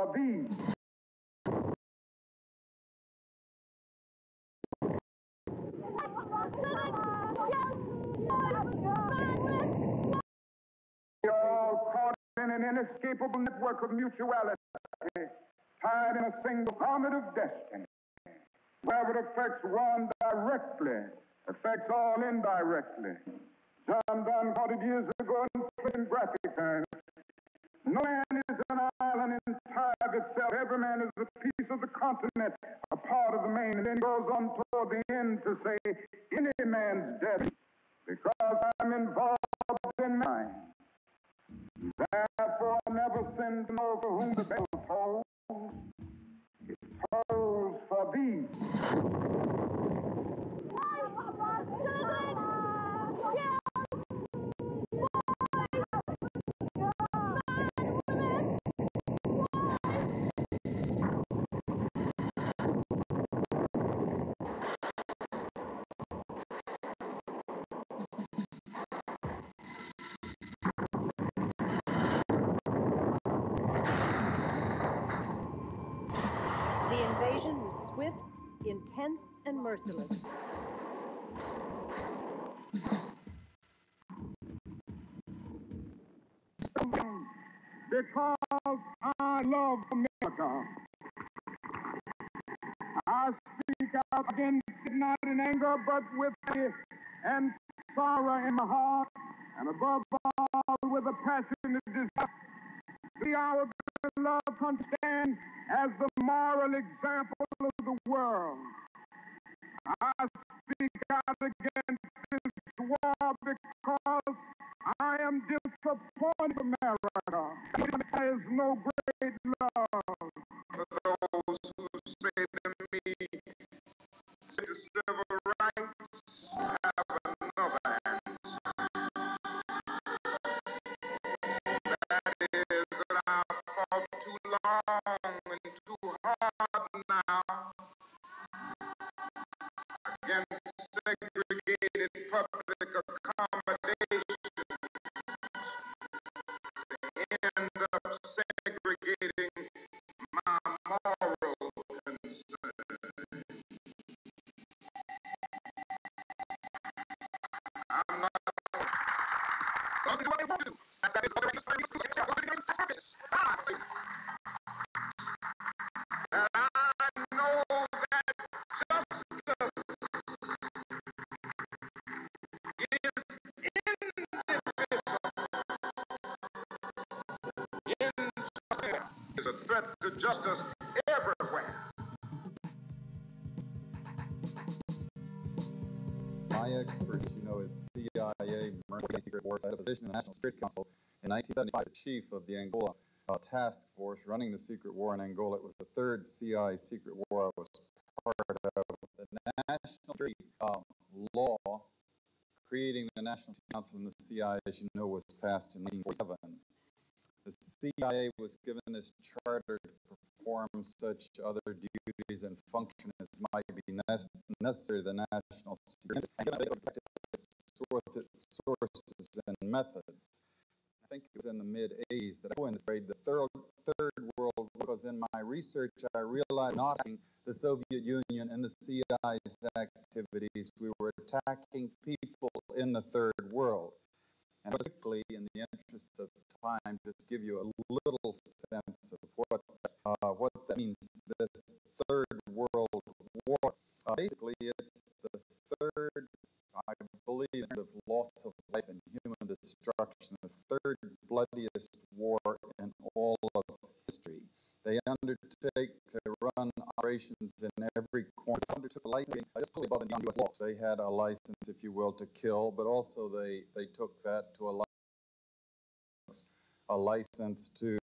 for these. We are all caught in an inescapable network of mutuality, tied in a single garment of destiny. Wherever it affects one directly, affects all indirectly. John Donne called it years ago in graphic terms. No man is an island entire of itself. Every man is a piece of the continent, a part of the main. And then goes on toward the end to say, any man's death, because I'm involved in mine. Therefore, I never sin to know for whom the bell tolls. It tolls for thee. The invasion was swift, intense, and merciless. Because I love America, I speak out against it not in anger, but with fear and sorrow in my heart, and above all, with a passionate desire. See our beloved country stand as the moral example of the world. I speak out against this war because I am disappointed in America. There is no great love. For those who say to me, the civil rights have another answer. That is that I've fought too long and too hard now against segregated public accommodation to end up segregating my moral concern. I'm not going to do what they want to do. That is what they want to do. And I know that justice is indivisible. Injustice is a threat to justice everywhere. My expertise, is CIA, Marine Secret Wars. I had a position in the National Security Council in 1975, the chief of the Angola task force running the secret war in Angola. It was the third CIA secret war I was part of. The national security law creating the National Security Council and the CIA, as you know, was passed in 1947. The CIA was given this charter to perform such other duties and functions as might be necessary to the national security, and sources and methods. I think it was in the mid-'80s that I infiltrated the third world, because in my research I realized not attacking the Soviet Union and the CIA's activities, we were attacking people in the third world. And quickly, in the interest of time, just give you a little sense of what that means, this third world war. Basically, it's the third, I believe, of loss of life and human destruction, the third bloodiest war in all of history. They undertake to run operations in every corner. They undertook the licensing just totally above and beyond U.S. laws. They had a license, if you will, to kill, but also they took that to a license to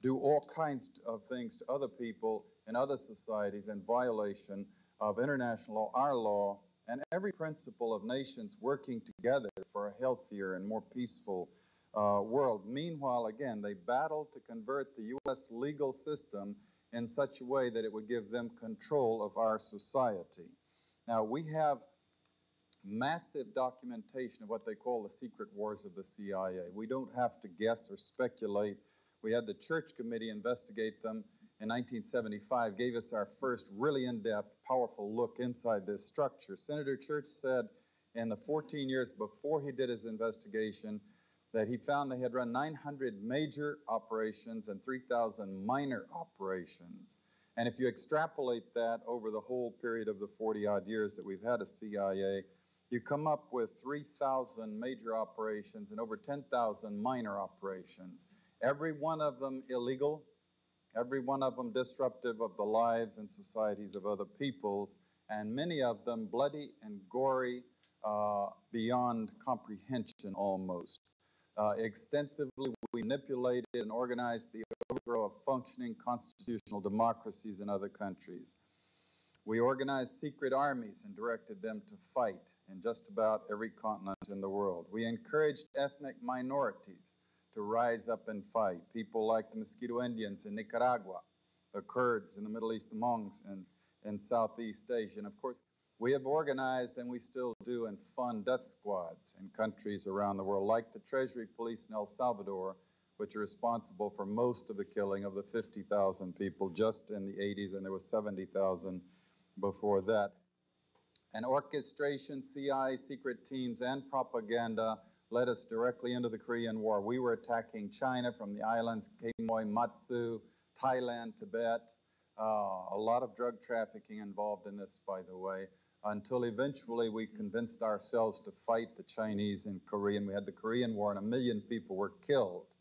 do all kinds of things to other people in other societies in violation of international law, our law, and every principle of nations working together for a healthier and more peaceful world. Meanwhile, again, they battled to convert the U.S. legal system in such a way that it would give them control of our society. Now, we have massive documentation of what they call the secret wars of the CIA. We don't have to guess or speculate. We had the Church Committee investigate them, in 1975 gave us our first really in-depth, powerful look inside this structure. Senator Church said in the 14 years before he did his investigation that he found they had run 900 major operations and 3,000 minor operations. And if you extrapolate that over the whole period of the 40-odd years that we've had a CIA, you come up with 3,000 major operations and over 10,000 minor operations. Every one of them illegal, every one of them disruptive of the lives and societies of other peoples, and many of them bloody and gory beyond comprehension almost. Extensively, we manipulated and organized the overthrow of functioning constitutional democracies in other countries. We organized secret armies and directed them to fight in just about every continent in the world. We encouraged ethnic minorities to rise up and fight, people like the Mosquito Indians in Nicaragua, the Kurds in the Middle East, the Monks in Southeast Asia, and of course, we have organized, and we still do, and fund death squads in countries around the world, like the Treasury Police in El Salvador, which are responsible for most of the killing of the 50,000 people just in the 80s, and there was 70,000 before that. And orchestration, CIA, secret teams, and propaganda led us directly into the Korean War. We were attacking China from the islands, Quemoy, Matsu, Thailand, Tibet. A lot of drug trafficking involved in this, by the way, until eventually we convinced ourselves to fight the Chinese in Korea, and we had the Korean War, and 1 million people were killed.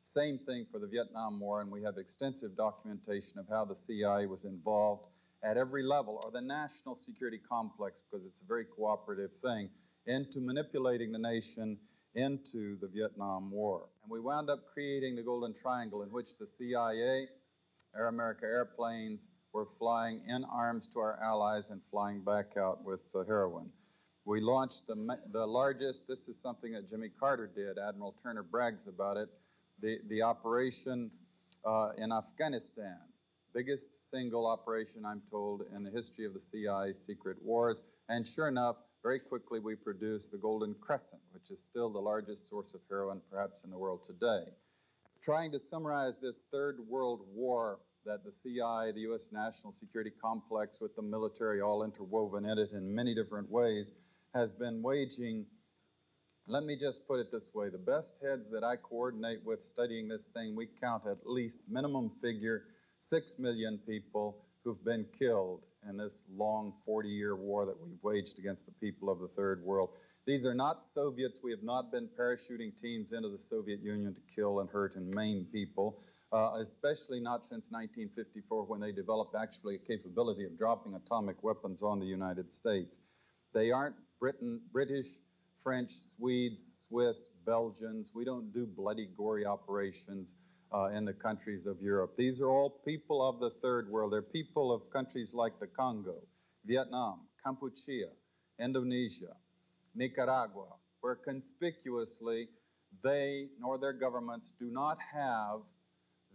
Same thing for the Vietnam War, and we have extensive documentation of how the CIA was involved at every level, or the national security complex, because it's a very cooperative thing, into manipulating the nation into the Vietnam War. And we wound up creating the Golden Triangle, in which the CIA, Air America airplanes, were flying in arms to our allies and flying back out with heroin. We launched the largest, this is something that Jimmy Carter did, Admiral Turner brags about it, the operation in Afghanistan. Biggest single operation, I'm told, in the history of the CIA's secret wars. And sure enough, very quickly we produced the Golden Crescent, which is still the largest source of heroin perhaps in the world today. Trying to summarize this Third World War that the CIA, the U.S. national security complex with the military all interwoven in it in many different ways, has been waging. Let me just put it this way. The best heads that I coordinate with studying this thing, we count at least minimum figure 6 million people who've been killed in this long 40-year war that we've waged against the people of the Third World. These are not Soviets. We have not been parachuting teams into the Soviet Union to kill and hurt and maim people, especially not since 1954, when they developed actually a capability of dropping atomic weapons on the United States. They aren't British, French, Swedes, Swiss, Belgians. We don't do bloody, gory operations in the countries of Europe. These are all people of the Third World. They're people of countries like the Congo, Vietnam, Cambodia, Indonesia, Nicaragua, where conspicuously they nor their governments do not have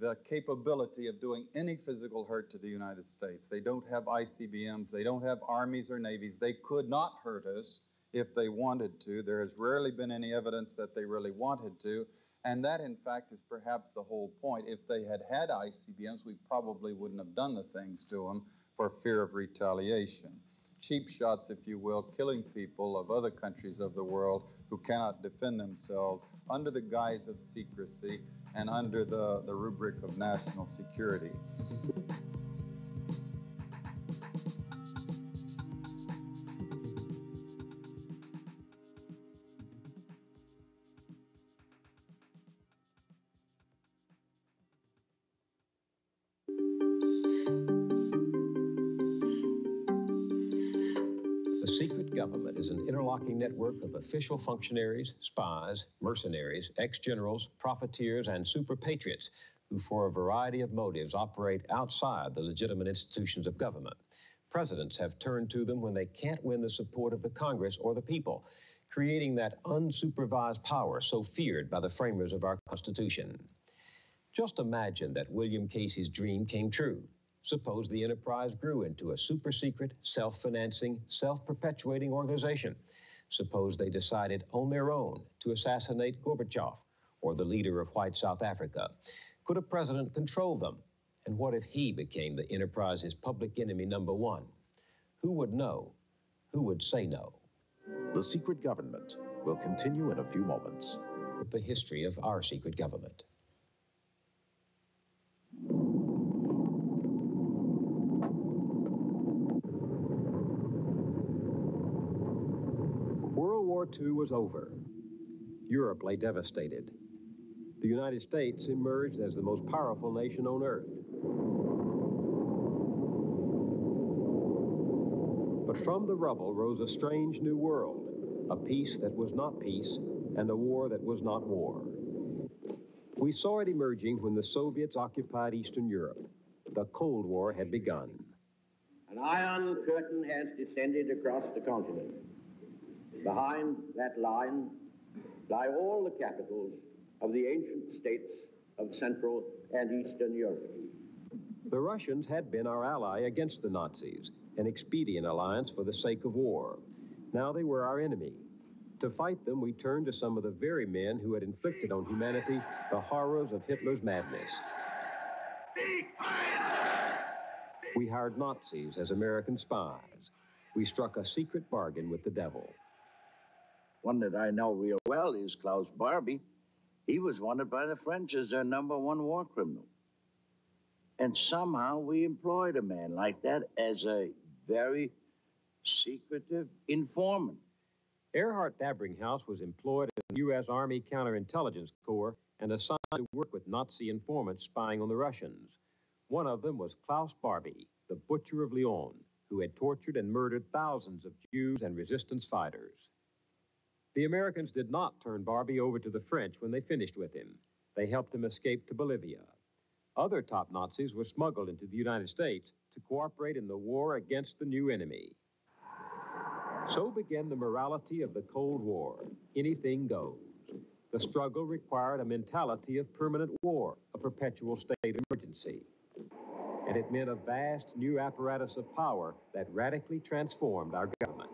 the capability of doing any physical hurt to the United States. They don't have ICBMs. They don't have armies or navies. They could not hurt us if they wanted to. There has rarely been any evidence that they really wanted to. And that, in fact, is perhaps the whole point. If they had had ICBMs, we probably wouldn't have done the things to them for fear of retaliation. Cheap shots, if you will, killing people of other countries of the world who cannot defend themselves under the guise of secrecy and under the rubric of national security. Government is an interlocking network of official functionaries, spies, mercenaries, ex-generals, profiteers, and super patriots who, for a variety of motives, operate outside the legitimate institutions of government. Presidents have turned to them when they can't win the support of the Congress or the people, creating that unsupervised power so feared by the framers of our Constitution. Just imagine that William Casey's dream came true. Suppose the enterprise grew into a super-secret, self-financing, self-perpetuating organization. Suppose they decided on their own to assassinate Gorbachev or the leader of white South Africa. Could a president control them? And what if he became the Enterprise's public enemy number one? Who would know? Who would say no? The Secret Government will continue in a few moments. The history of our secret government. World War II was over. Europe lay devastated. The United States emerged as the most powerful nation on earth. But from the rubble rose a strange new world, a peace that was not peace, and a war that was not war. We saw it emerging when the Soviets occupied Eastern Europe. The Cold War had begun. An iron curtain has descended across the continent. Behind that line lie all the capitals of the ancient states of Central and Eastern Europe. The Russians had been our ally against the Nazis, an expedient alliance for the sake of war. Now they were our enemy. To fight them, we turned to some of the very men who had inflicted on humanity the horrors of Hitler's madness. We hired Nazis as American spies. We struck a secret bargain with the devil. One that I know real well is Klaus Barbie. He was wanted by the French as their #1 war criminal. And somehow we employed a man like that as a very secretive informant. Erhard Dabringhaus was employed in the U.S. Army Counterintelligence Corps and assigned to work with Nazi informants spying on the Russians. One of them was Klaus Barbie, the Butcher of Lyon, who had tortured and murdered thousands of Jews and resistance fighters. The Americans did not turn Barbie over to the French when they finished with him. They helped him escape to Bolivia. Other top Nazis were smuggled into the United States to cooperate in the war against the new enemy. So began the morality of the Cold War. Anything goes. The struggle required a mentality of permanent war, a perpetual state of emergency. And it meant a vast new apparatus of power that radically transformed our government.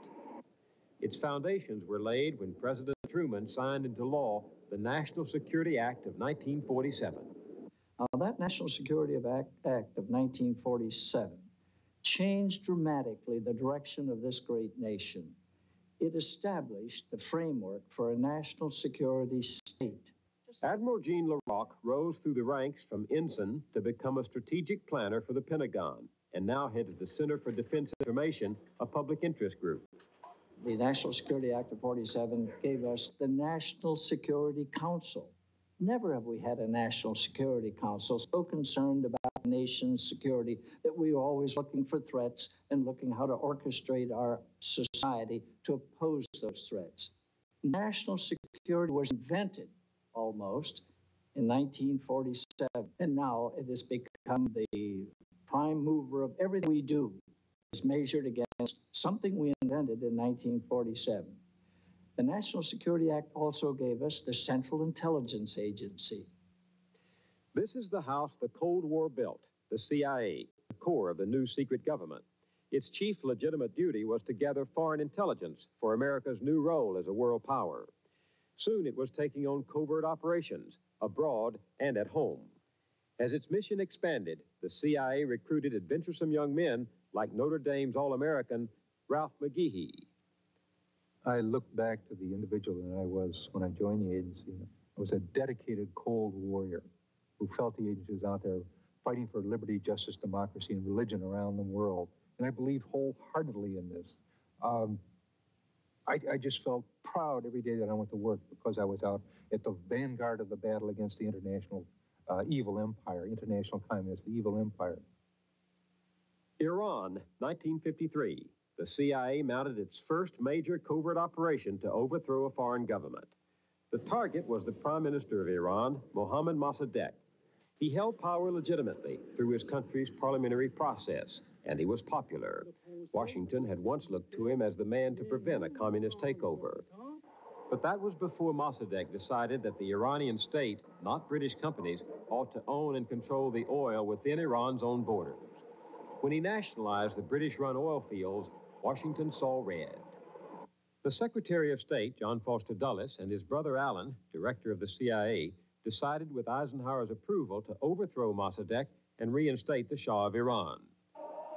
Its foundations were laid when President Truman signed into law the National Security Act of 1947. That National Security Act of 1947 changed dramatically the direction of this great nation. It established the framework for a national security state. Admiral Jean LaRocque rose through the ranks from ensign to become a strategic planner for the Pentagon, and now heads the Center for Defense Information, a public interest group. The National Security Act of 47 gave us the National Security Council. Never have we had a National Security Council so concerned about the nation's security that we were always looking for threats and looking how to orchestrate our society to oppose those threats. National security was invented almost in 1947, and now it has become the prime mover of everything we do. Is measured against something we invented in 1947. The National Security Act also gave us the Central Intelligence Agency. This is the house the Cold War built, the CIA, the core of the new secret government. Its chief legitimate duty was to gather foreign intelligence for America's new role as a world power. Soon it was taking on covert operations, abroad and at home. As its mission expanded, the CIA recruited adventuresome young men like Notre Dame's All-American Ralph McGehee. I look back to the individual that I was when I joined the agency. I was a dedicated Cold Warrior who felt the agency was out there fighting for liberty, justice, democracy, and religion around the world. And I believed wholeheartedly in this. I just felt proud every day that I went to work because I was out at the vanguard of the battle against the international evil empire, international communists, the evil empire. Iran, 1953. The CIA mounted its first major covert operation to overthrow a foreign government. The target was the Prime Minister of Iran, Mohammad Mossadegh. He held power legitimately through his country's parliamentary process, and he was popular. Washington had once looked to him as the man to prevent a communist takeover. But that was before Mossadegh decided that the Iranian state, not British companies, ought to own and control the oil within Iran's own borders. When he nationalized the British-run oil fields, Washington saw red. The Secretary of State, John Foster Dulles, and his brother Alan, director of the CIA, decided with Eisenhower's approval to overthrow Mossadegh and reinstate the Shah of Iran.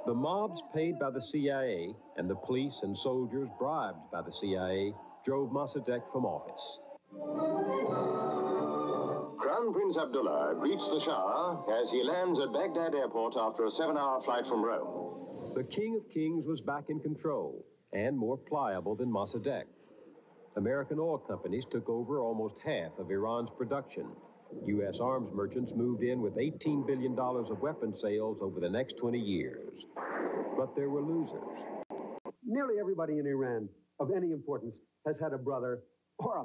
The mobs paid by the CIA and the police and soldiers bribed by the CIA drove Mossadegh from office. Crown Prince Abdullah greets the Shah as he lands at Baghdad airport after a 7-hour flight from Rome. The King of Kings was back in control and more pliable than Mossadegh. American oil companies took over almost half of Iran's production. U.S. arms merchants moved in with $18 billion of weapon sales over the next 20 years. But there were losers. Nearly everybody in Iran of any importance has had a brother or a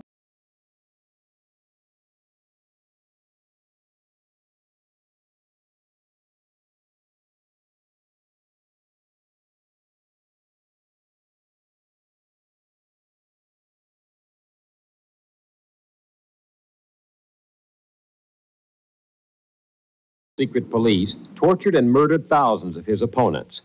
secret police tortured and murdered thousands of his opponents.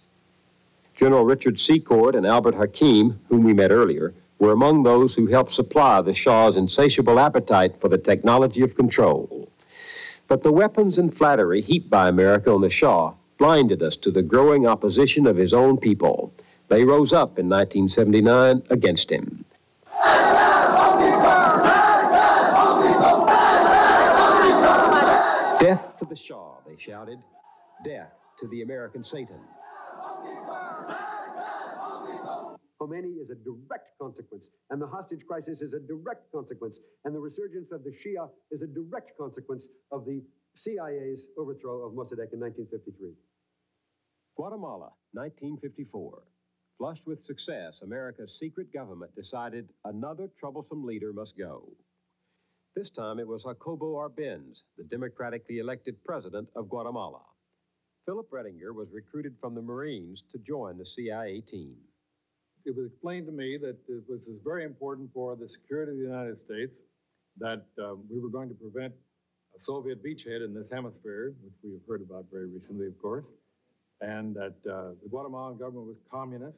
General Richard Secord and Albert Hakim, whom we met earlier, were among those who helped supply the Shah's insatiable appetite for the technology of control. But the weapons and flattery heaped by America on the Shah blinded us to the growing opposition of his own people. They rose up in 1979 against him. Death to the Shah, they shouted. Death to the American Satan. Khomeini is a direct consequence, and the hostage crisis is a direct consequence, and the resurgence of the Shia is a direct consequence of the CIA's overthrow of Mossadegh in 1953. Guatemala, 1954. Flushed with success, America's secret government decided another troublesome leader must go. This time it was Jacobo Arbenz, the democratically elected president of Guatemala. Philip Rettinger was recruited from the Marines to join the CIA team. It was explained to me that it was very important for the security of the United States that we were going to prevent a Soviet beachhead in this hemisphere, which we have heard about very recently, of course, and that the Guatemalan government was communist,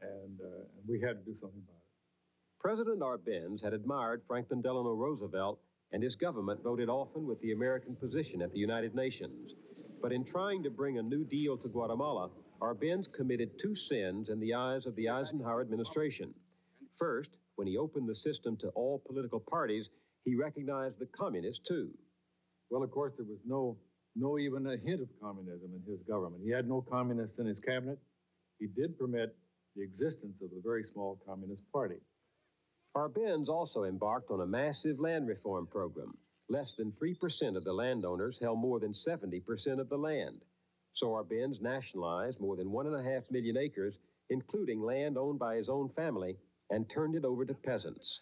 and we had to do something about it. President Arbenz had admired Franklin Delano Roosevelt, and his government voted often with the American position at the United Nations. But in trying to bring a new deal to Guatemala, Arbenz committed two sins in the eyes of the Eisenhower administration. First, when he opened the system to all political parties, he recognized the communists too. Well, of course, there was no even a hint of communism in his government. He had no communists in his cabinet. He did permit the existence of a very small communist party. Arbenz also embarked on a massive land reform program. Less than 3% of the landowners held more than 70% of the land. So Arbenz nationalized more than 1.5 million acres, including land owned by his own family, and turned it over to peasants.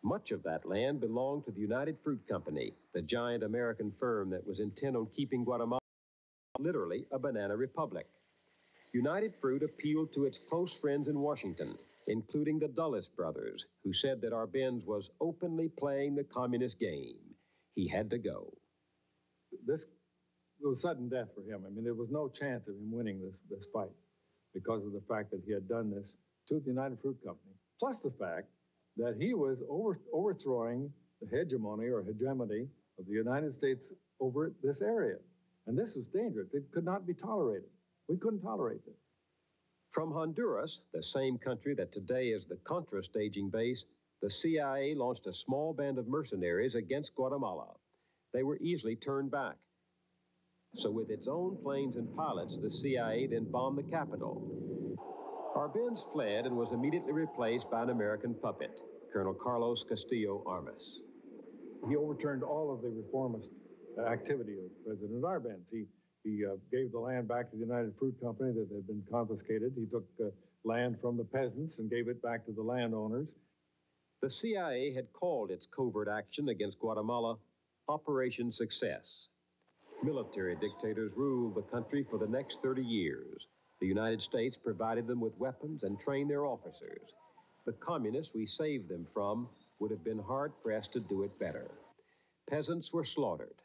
Much of that land belonged to the United Fruit Company, the giant American firm that was intent on keeping Guatemala literally a banana republic. United Fruit appealed to its close friends in Washington, including the Dulles brothers, who said that Arbenz was openly playing the communist game. He had to go. This was sudden death for him. I mean, there was no chance of him winning this fight because of the fact that he had done this to the United Fruit Company, plus the fact that he was overthrowing the hegemony of the United States over this area. And this is dangerous. It could not be tolerated. We couldn't tolerate this. From Honduras, the same country that today is the Contra staging base, the CIA launched a small band of mercenaries against Guatemala. They were easily turned back. So with its own planes and pilots, the CIA then bombed the capital. Arbenz fled and was immediately replaced by an American puppet, Colonel Carlos Castillo Armas. He overturned all of the reformist activity of President Arbenz. He gave the land back to the United Fruit Company that had been confiscated. He took land from the peasants and gave it back to the landowners. The CIA had called its covert action against Guatemala Operation Success. Military dictators ruled the country for the next 30 years. The United States provided them with weapons and trained their officers. The communists we saved them from would have been hard-pressed to do it better. Peasants were slaughtered.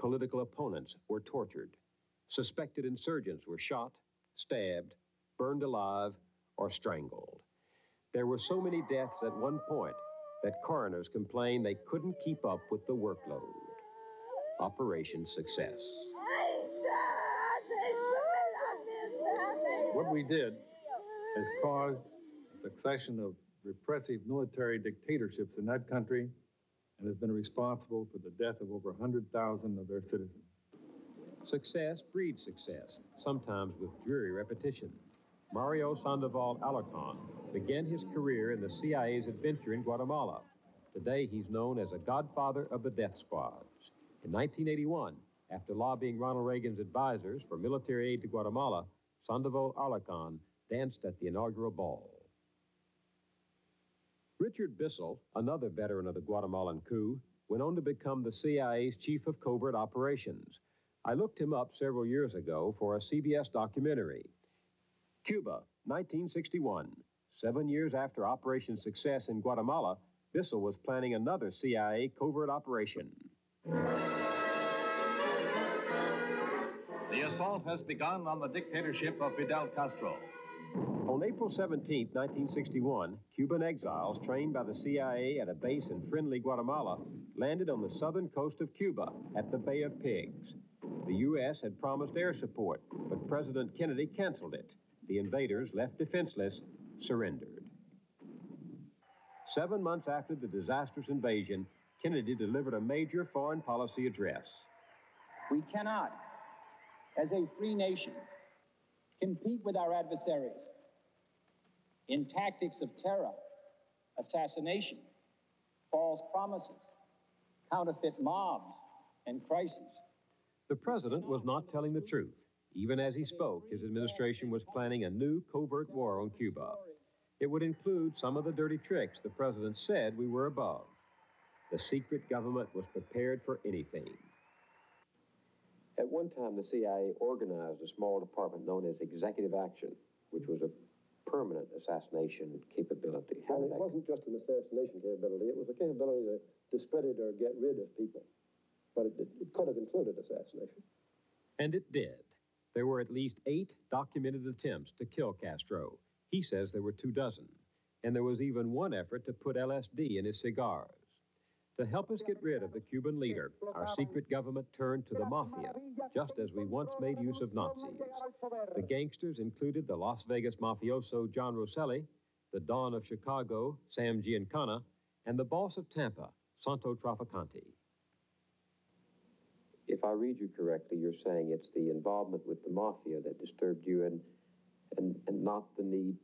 Political opponents were tortured. Suspected insurgents were shot, stabbed, burned alive, or strangled. There were so many deaths at one point that coroners complained they couldn't keep up with the workload. Operation Success. What we did has caused a succession of repressive military dictatorships in that country and has been responsible for the death of over 100,000 of their citizens. Success breeds success, sometimes with dreary repetition. Mario Sandoval Alarcon began his career in the CIA's adventure in Guatemala. Today, he's known as a godfather of the death squads. In 1981, after lobbying Ronald Reagan's advisors for military aid to Guatemala, Sandoval Alarcon danced at the inaugural ball. Richard Bissell, another veteran of the Guatemalan coup, went on to become the CIA's chief of covert operations. I looked him up several years ago for a CBS documentary. Cuba, 1961. 7 years after Operation Success in Guatemala, Bissell was planning another CIA covert operation. The assault has begun on the dictatorship of Fidel Castro. On April 17, 1961, Cuban exiles trained by the CIA at a base in friendly Guatemala landed on the southern coast of Cuba at the Bay of Pigs. The U.S. had promised air support, but President Kennedy canceled it. The invaders, left defenseless, surrendered. 7 months after the disastrous invasion, Kennedy delivered a major foreign policy address. We cannot, as a free nation, compete with our adversaries in tactics of terror, assassination, false promises, counterfeit mobs, and crises. The president was not telling the truth. Even as he spoke, his administration was planning a new covert war on Cuba. It would include some of the dirty tricks the president said we were above. The secret government was prepared for anything. At one time, the CIA organized a small department known as Executive Action, which was a permanent assassination capability. Well, it wasn't just an assassination capability. It was a capability to discredit or get rid of people. But it could have included assassination. And it did. There were at least 8 documented attempts to kill Castro. He says there were 24. And there was even one effort to put LSD in his cigars. To help us get rid of the Cuban leader, our secret government turned to the mafia, just as we once made use of Nazis. The gangsters included the Las Vegas mafioso John Rosselli, the Don of Chicago, Sam Giancana, and the boss of Tampa, Santo Trafficante. If I read you correctly, you're saying it's the involvement with the mafia that disturbed you and not the need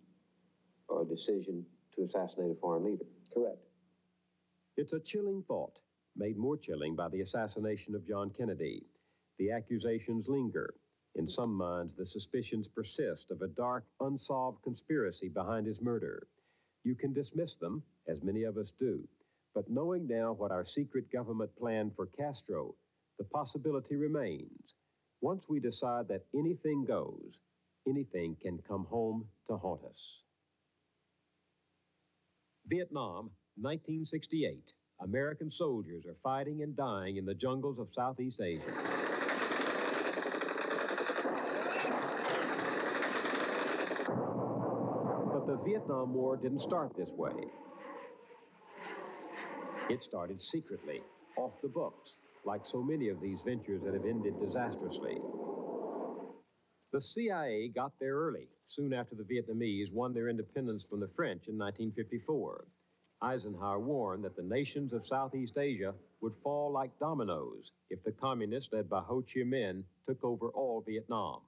or decision to assassinate a foreign leader. Correct. It's a chilling thought, made more chilling by the assassination of John Kennedy. The accusations linger. In some minds, the suspicions persist of a dark, unsolved conspiracy behind his murder. You can dismiss them, as many of us do, but knowing now what our secret government planned for Castro, the possibility remains. Once we decide that anything goes, anything can come home to haunt us. Vietnam, 1968. American soldiers are fighting and dying in the jungles of Southeast Asia. But the Vietnam War didn't start this way. It started secretly, off the books, like so many of these ventures that have ended disastrously. The CIA got there early, soon after the Vietnamese won their independence from the French in 1954. Eisenhower warned that the nations of Southeast Asia would fall like dominoes if the communists led by Ho Chi Minh took over all Vietnam.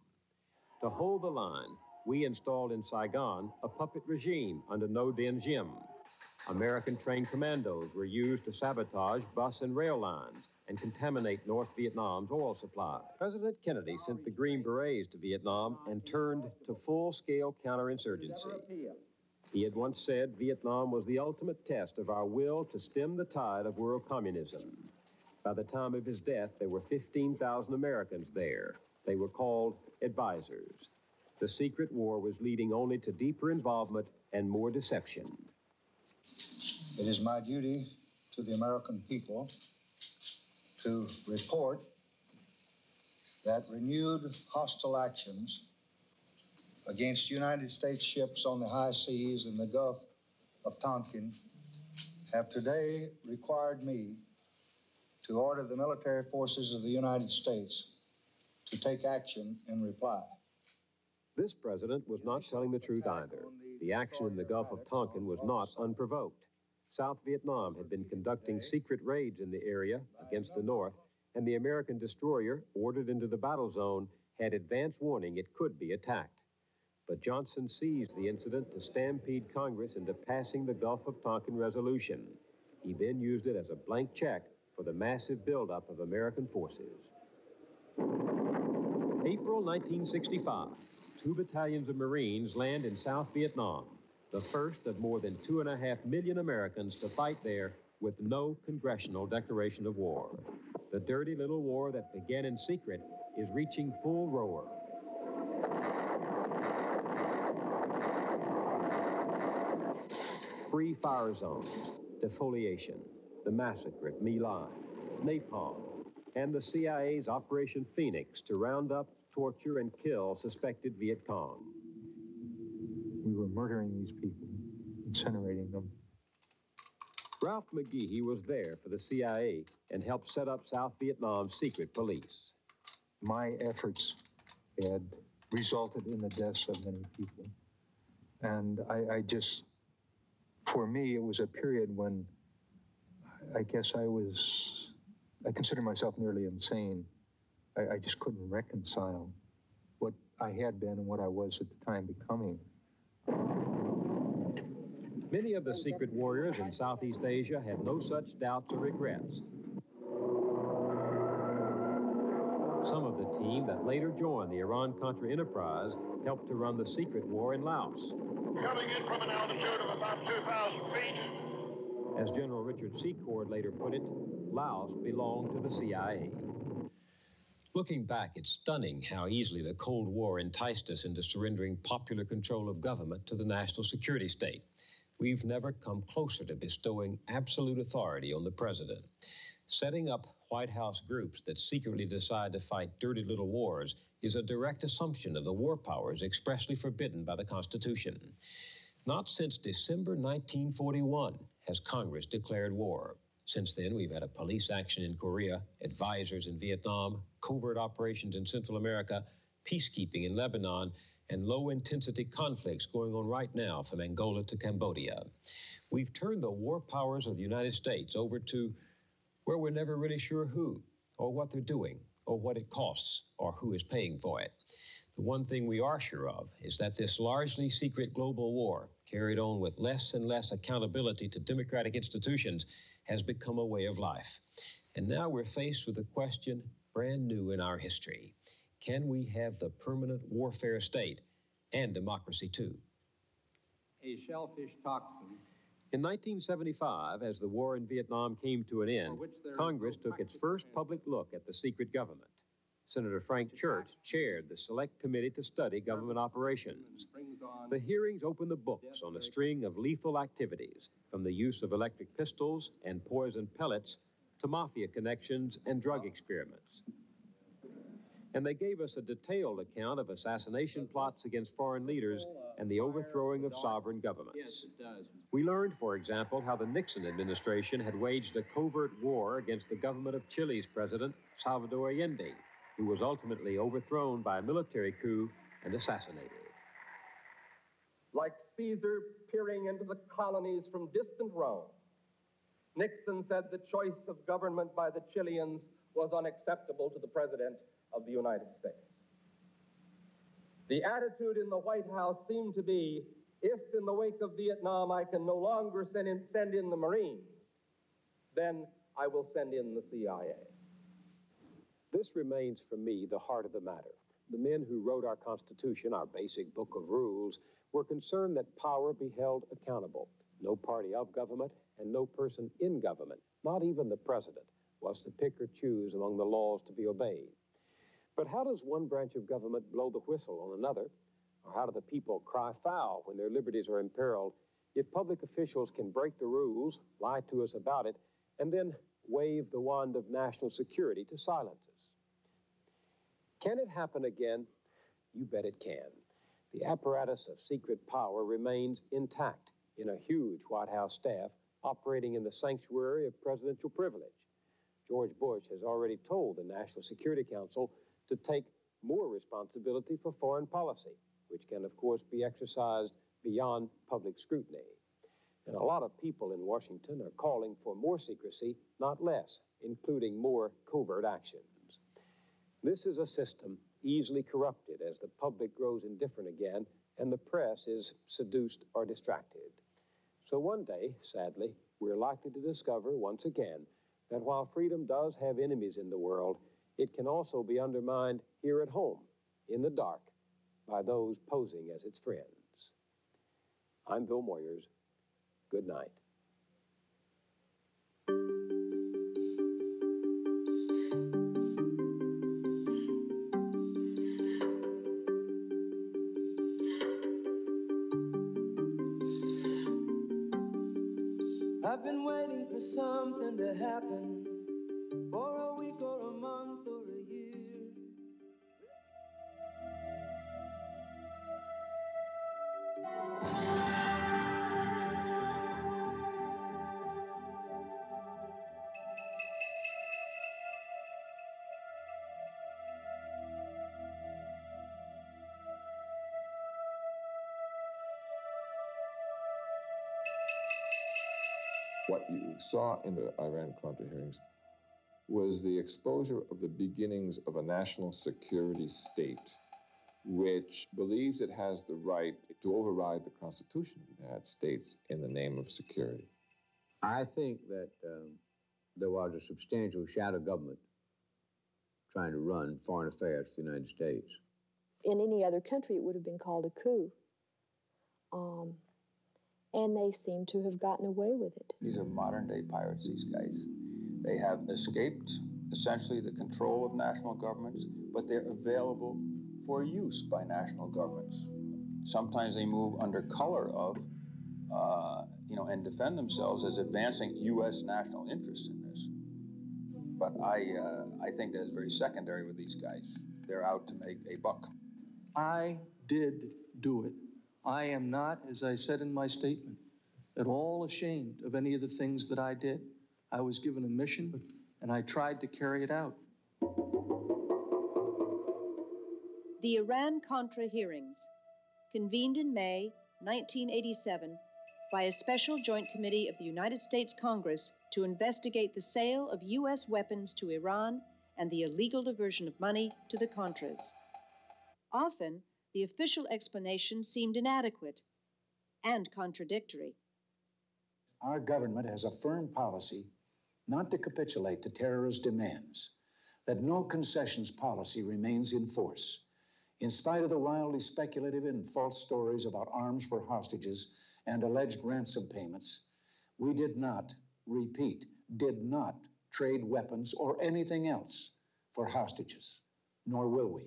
To hold the line, we installed in Saigon a puppet regime under Ngo Dinh Diem. American-trained commandos were used to sabotage bus and rail lines and contaminate North Vietnam's oil supply. President Kennedy sent the Green Berets to Vietnam and turned to full-scale counterinsurgency. He had once said Vietnam was the ultimate test of our will to stem the tide of world communism. By the time of his death, there were 15,000 Americans there. They were called advisors. The secret war was leading only to deeper involvement and more deception. It is my duty to the American people to report that renewed hostile actions against United States ships on the high seas in the Gulf of Tonkin have today required me to order the military forces of the United States to take action in reply. This president was not telling the truth either. The action in the Gulf of Tonkin was not unprovoked. South Vietnam had been conducting secret raids in the area against the North, and the American destroyer, ordered into the battle zone, had advance warning it could be attacked. But Johnson seized the incident to stampede Congress into passing the Gulf of Tonkin resolution. He then used it as a blank check for the massive buildup of American forces. April 1965, 2 battalions of Marines land in South Vietnam, the first of more than 2.5 million Americans to fight there with no congressional declaration of war. The dirty little war that began in secret is reaching full roar. Free fire zones, defoliation, the massacre at My Lai, napalm, and the CIA's Operation Phoenix to round up, torture, and kill suspected Viet Cong. We were murdering these people, incinerating them. Ralph McGehee was there for the CIA and helped set up South Vietnam's secret police. My efforts had resulted in the deaths of many people. And I just, for me, it was a period when I guess I consider myself nearly insane. I just couldn't reconcile what I had been and what I was at the time becoming. Many of the secret warriors in Southeast Asia had no such doubts or regrets. Some of the team that later joined the Iran-Contra enterprise helped to run the secret war in Laos. Coming in from an altitude of about 2,000 feet. As General Richard Secord later put it, Laos belonged to the CIA. Looking back, it's stunning how easily the Cold War enticed us into surrendering popular control of government to the national security state. We've never come closer to bestowing absolute authority on the president. Setting up White House groups that secretly decide to fight dirty little wars is a direct assumption of the war powers expressly forbidden by the Constitution. Not since December 1941 has Congress declared war. Since then, we've had a police action in Korea, advisors in Vietnam, covert operations in Central America, peacekeeping in Lebanon, and low-intensity conflicts going on right now from Angola to Cambodia. We've turned the war powers of the United States over to where we're never really sure who, or what they're doing, or what it costs, or who is paying for it. The one thing we are sure of is that this largely secret global war, carried on with less and less accountability to democratic institutions, has become a way of life. And now we're faced with a question brand new in our history. Can we have the permanent warfare state and democracy too? A shellfish toxin. In 1975, as the war in Vietnam came to an end, Congress took its first public look at the secret government. Senator Frank Church chaired the Select Committee to study government operations. The hearings opened the books on a string of lethal activities, from the use of electric pistols and poison pellets to mafia connections and drug experiments. And they gave us a detailed account of assassination plots against foreign leaders and the overthrowing of sovereign governments. Yes, it does. We learned, for example, how the Nixon administration had waged a covert war against the government of Chile's president, Salvador Allende, who was ultimately overthrown by a military coup and assassinated. Like Caesar peering into the colonies from distant Rome, Nixon said the choice of government by the Chileans was unacceptable to the President of the United States. The attitude in the White House seemed to be, if in the wake of Vietnam I can no longer send in the Marines, then I will send in the CIA. This remains for me the heart of the matter. The men who wrote our Constitution, our basic book of rules, were concerned that power be held accountable. No party of government and no person in government, not even the president, was to pick or choose among the laws to be obeyed. But how does one branch of government blow the whistle on another? Or how do the people cry foul when their liberties are imperiled if public officials can break the rules, lie to us about it, and then wave the wand of national security to silence us? Can it happen again? You bet it can. The apparatus of secret power remains intact in a huge White House staff operating in the sanctuary of presidential privilege. George Bush has already told the National Security Council to take more responsibility for foreign policy. which can, of course, be exercised beyond public scrutiny. And a lot of people in Washington are calling for more secrecy, not less, including more covert actions. This is a system easily corrupted as the public grows indifferent again and the press is seduced or distracted. So one day, sadly, we're likely to discover once again that while freedom does have enemies in the world, it can also be undermined here at home, in the dark, by those posing as its friends. I'm Bill Moyers. Good night. I've been waiting for something to happen for a week or a month or a year. What you saw in the Iran-Contra hearings was the exposure of the beginnings of a national security state which believes it has the right to override the Constitution of the United States in the name of security. I think that there was a substantial shadow government trying to run foreign affairs for the United States. In any other country, it would have been called a coup. And they seem to have gotten away with it. These are modern-day pirates, these guys. They have escaped, essentially, the control of national governments, but they're available for use by national governments. Sometimes they move under color of, and defend themselves as advancing U.S. national interests in this. But I think that's very secondary with these guys. They're out to make a buck. I did do it. I am not, as I said in my statement, at all ashamed of any of the things that I did. I was given a mission, and I tried to carry it out. The Iran-Contra hearings, convened in May 1987 by a special joint committee of the United States Congress to investigate the sale of U.S. weapons to Iran and the illegal diversion of money to the Contras. Often, the official explanation seemed inadequate and contradictory. Our government has a firm policy not to capitulate to terrorist demands, that no concessions policy remains in force, in spite of the wildly speculative and false stories about arms for hostages and alleged ransom payments. We did not, repeat, did not trade weapons or anything else for hostages, nor will we.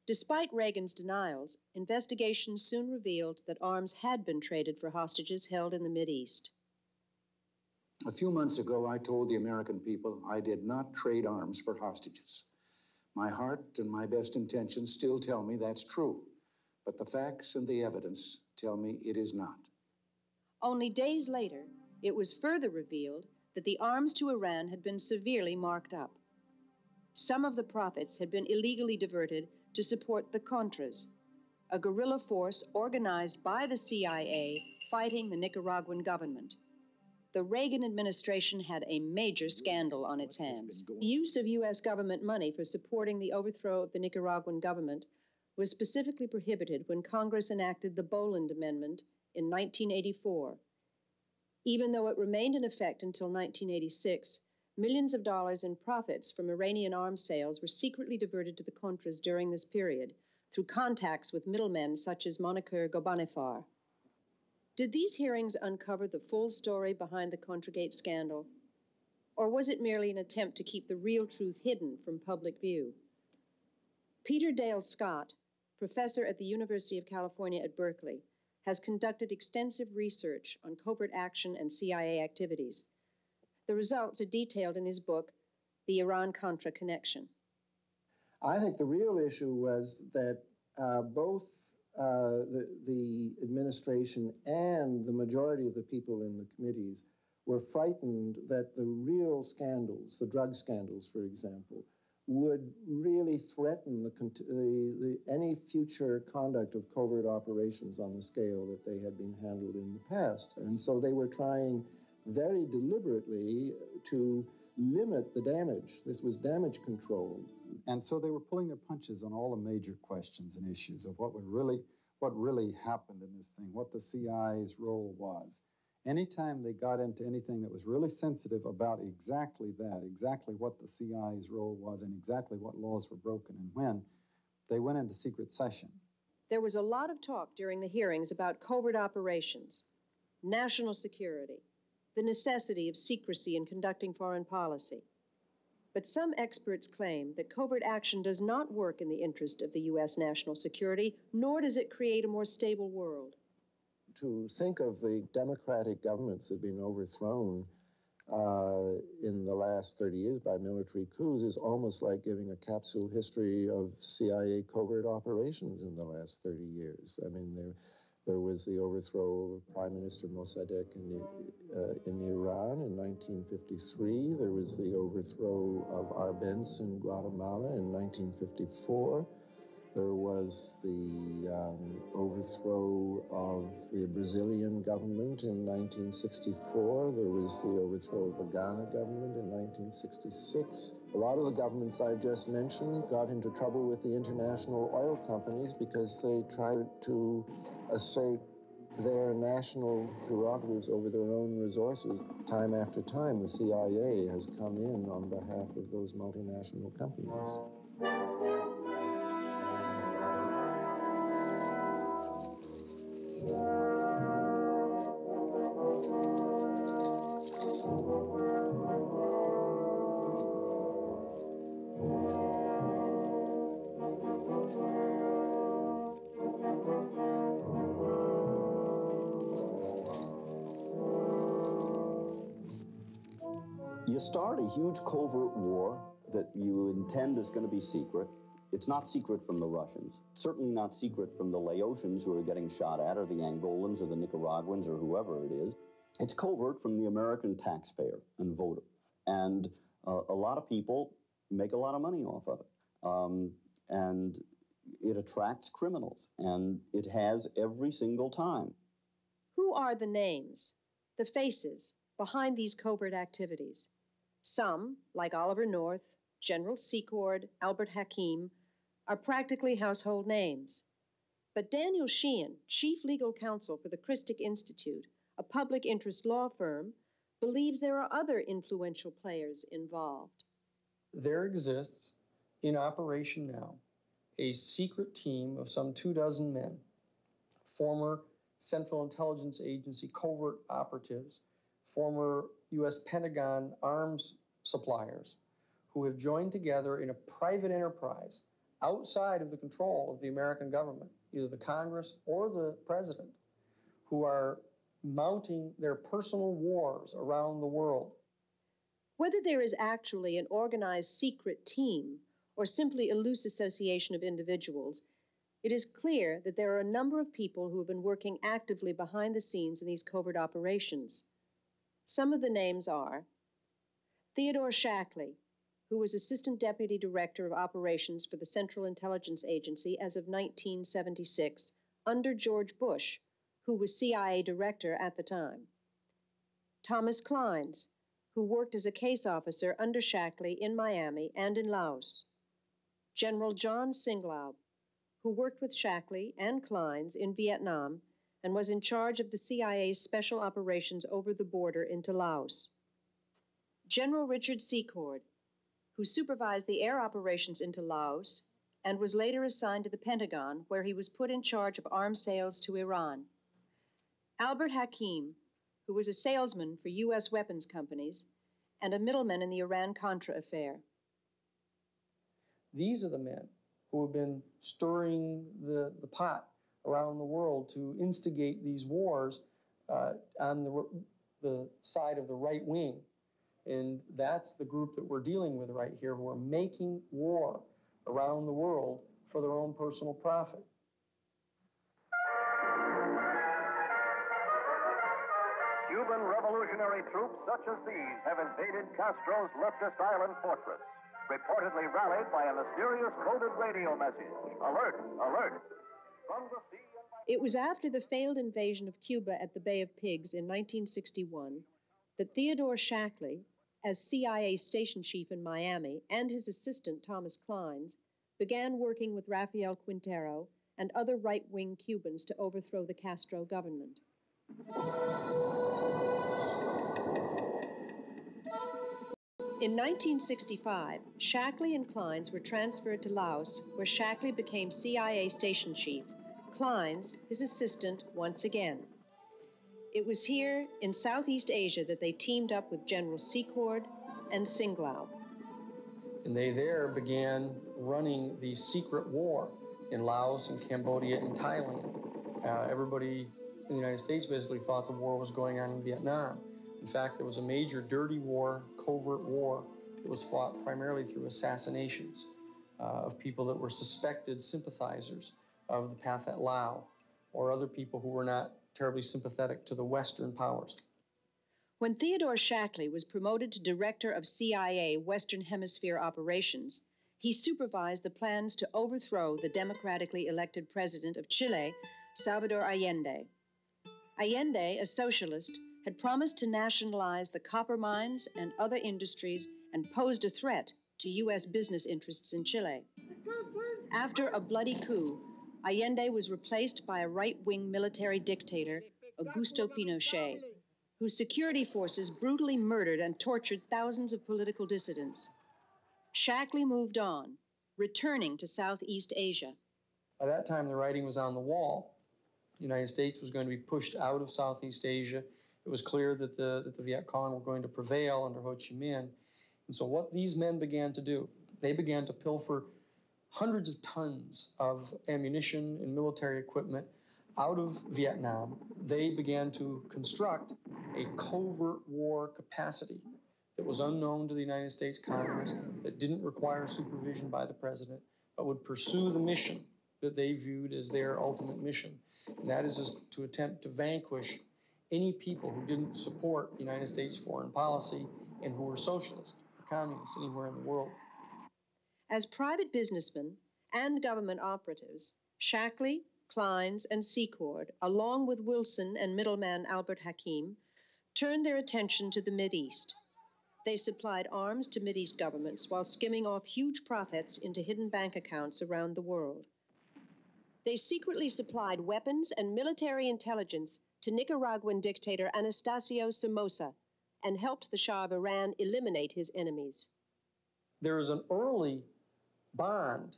Despite Reagan's denials, investigations soon revealed that arms had been traded for hostages held in the Mideast. A few months ago, I told the American people I did not trade arms for hostages. My heart and my best intentions still tell me that's true, but the facts and the evidence tell me it is not. Only days later, it was further revealed that the arms to Iran had been severely marked up. Some of the profits had been illegally diverted to support the Contras, a guerrilla force organized by the CIA fighting the Nicaraguan government. The Reagan administration had a major scandal on its hands. The use of U.S. government money for supporting the overthrow of the Nicaraguan government was specifically prohibited when Congress enacted the Boland Amendment in 1984. Even though it remained in effect until 1986, millions of dollars in profits from Iranian arms sales were secretly diverted to the Contras during this period through contacts with middlemen such as Moniker Ghorbanifar. Did these hearings uncover the full story behind the Contragate scandal? Or was it merely an attempt to keep the real truth hidden from public view? Peter Dale Scott, professor at the University of California at Berkeley, has conducted extensive research on covert action and CIA activities. The results are detailed in his book, The Iran-Contra Connection. I think the real issue was that both the administration and the majority of the people in the committees were frightened that the real scandals, the drug scandals, for example, would really threaten any future conduct of covert operations on the scale that they had been handled in the past. And so they were trying very deliberately to limit the damage. This was damage control. And so they were pulling their punches on all the major questions and issues of what really happened in this thing, what the CIA's role was. Anytime they got into anything that was really sensitive about exactly that, exactly what the CIA's role was and exactly what laws were broken and when, they went into secret session. There was a lot of talk during the hearings about covert operations, national security, the necessity of secrecy in conducting foreign policy. But some experts claim that covert action does not work in the interest of the U.S. national security, nor does it create a more stable world. To think of the democratic governments that have been overthrown in the last 30 years by military coups is almost like giving a capsule history of CIA covert operations in the last 30 years. I mean, there was the overthrow of Prime Minister Mossadegh in Iran in 1953. There was the overthrow of Arbenz in Guatemala in 1954. There was the overthrow of the Brazilian government in 1964. There was the overthrow of the Ghana government in 1966. A lot of the governments I just mentioned got into trouble with the international oil companies because they tried to assert their national prerogatives over their own resources. Time after time, the CIA has come in on behalf of those multinational companies. You start a huge covert war that you intend is going to be secret. It's not secret from the Russians, certainly not secret from the Laotians who are getting shot at, or the Angolans, or the Nicaraguans, or whoever it is. It's covert from the American taxpayer and voter. And a lot of people make a lot of money off of it. And it attracts criminals, and it has every single time. Who are the names, the faces, behind these covert activities? Some, like Oliver North, General Secord, Albert Hakim, are practically household names. But Daniel Sheehan, chief legal counsel for the Christic Institute, a public interest law firm, believes there are other influential players involved. There exists, in operation now, a secret team of some 24 men, former Central Intelligence Agency covert operatives, former U.S. Pentagon arms suppliers, who have joined together in a private enterprise outside of the control of the American government, either the Congress or the president, who are mounting their personal wars around the world. Whether there is actually an organized secret team or simply a loose association of individuals, it is clear that there are a number of people who have been working actively behind the scenes in these covert operations. Some of the names are Theodore Shackley, who was Assistant Deputy Director of Operations for the Central Intelligence Agency as of 1976, under George Bush, who was CIA Director at the time. Thomas Clines, who worked as a case officer under Shackley in Miami and in Laos. General John Singlaub, who worked with Shackley and Clines in Vietnam and was in charge of the CIA's special operations over the border into Laos. General Richard Secord, who supervised the air operations into Laos and was later assigned to the Pentagon, where he was put in charge of arms sales to Iran. Albert Hakim, who was a salesman for U.S. weapons companies and a middleman in the Iran-Contra affair. These are the men who have been stirring the pot around the world to instigate these wars on the side of the right wing. And that's the group that we're dealing with right here, who are making war around the world for their own personal profit. Cuban revolutionary troops such as these have invaded Castro's leftist island fortress. reportedly rallied by a mysterious coded radio message. Alert, alert. From the sea and by... It was after the failed invasion of Cuba at the Bay of Pigs in 1961 that Theodore Shackley, as CIA station chief in Miami, and his assistant Thomas Clines, began working with Rafael Quintero and other right-wing Cubans to overthrow the Castro government. In 1965, Shackley and Clines were transferred to Laos, where Shackley became CIA station chief, Clines his assistant once again. It was here in Southeast Asia that they teamed up with General Secord and Singlao. And they there began running the secret war in Laos and Cambodia and Thailand. Everybody in the United States basically thought the war was going on in Vietnam. In fact, there was a major dirty war, covert war, that was fought primarily through assassinations of people that were suspected sympathizers of the Pathet Lao or other people who were not terribly sympathetic to the Western powers. When Theodore Shackley was promoted to director of CIA Western Hemisphere operations, he supervised the plans to overthrow the democratically elected president of Chile, Salvador Allende. Allende, a socialist, had promised to nationalize the copper mines and other industries and posed a threat to U.S. business interests in Chile. After a bloody coup, Allende was replaced by a right-wing military dictator, Augusto Pinochet, whose security forces brutally murdered and tortured thousands of political dissidents. Shackley moved on, returning to Southeast Asia. By that time, the writing was on the wall. The United States was going to be pushed out of Southeast Asia. It was clear that the Viet Cong were going to prevail under Ho Chi Minh. And so what these men began to do, they began to pilfer hundreds of tons of ammunition and military equipment out of Vietnam. They began to construct a covert war capacity that was unknown to the United States Congress, that didn't require supervision by the president, but would pursue the mission that they viewed as their ultimate mission. And that is to attempt to vanquish any people who didn't support United States foreign policy and who were socialist or communist anywhere in the world. As private businessmen and government operatives, Shackley, Clines, and Secord, along with Wilson and middleman Albert Hakim, turned their attention to the Mideast. They supplied arms to Mideast governments while skimming off huge profits into hidden bank accounts around the world. They secretly supplied weapons and military intelligence to Nicaraguan dictator Anastasio Somoza and helped the Shah of Iran eliminate his enemies. There is an early bond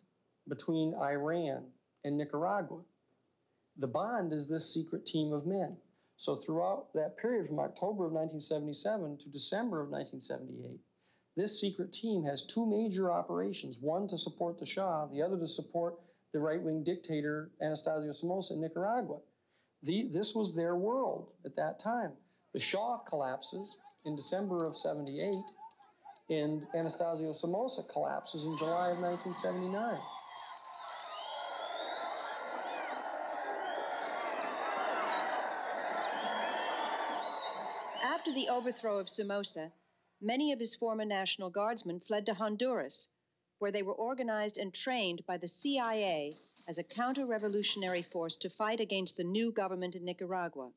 between Iran and Nicaragua. The bond is this secret team of men. So throughout that period from October of 1977 to December of 1978, this secret team has two major operations, one to support the Shah, the other to support the right-wing dictator Anastasio Somoza in Nicaragua. This was their world at that time. The Shah collapses in December of 78, and Anastasio Somoza collapses in July of 1979. After the overthrow of Somoza, many of his former National Guardsmen fled to Honduras, where they were organized and trained by the CIA as a counter-revolutionary force to fight against the new government in Nicaragua.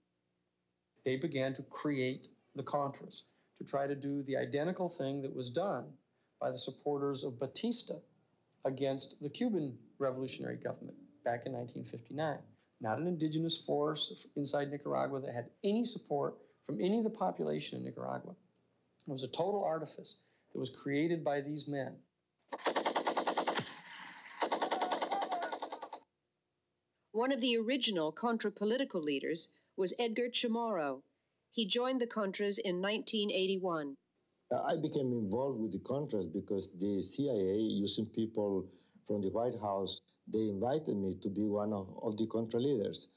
They began to create the Contras, to try to do the identical thing that was done by the supporters of Batista against the Cuban revolutionary government back in 1959. Not an indigenous force inside Nicaragua that had any support from any of the population in Nicaragua. It was a total artifice that was created by these men. One of the original Contra political leaders was Edgar Chamorro. He joined the Contras in 1981. I became involved with the Contras because the CIA, using people from the White House, they invited me to be one of the Contra leaders.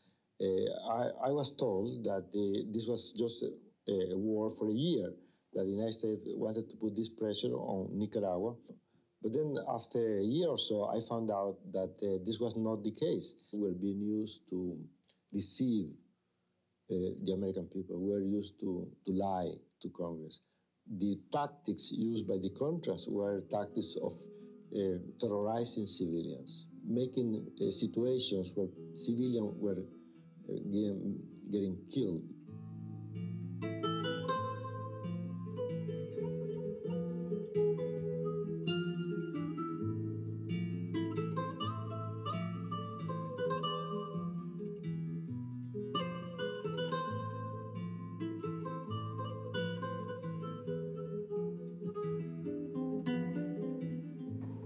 I was told that this was just a war for a year, that the United States wanted to put this pressure on Nicaragua. But then after a year or so, I found out that this was not the case. We were being used to deceive the American people. We were used to lie to Congress. the tactics used by the Contras were tactics of terrorizing civilians, making situations where civilians were getting killed.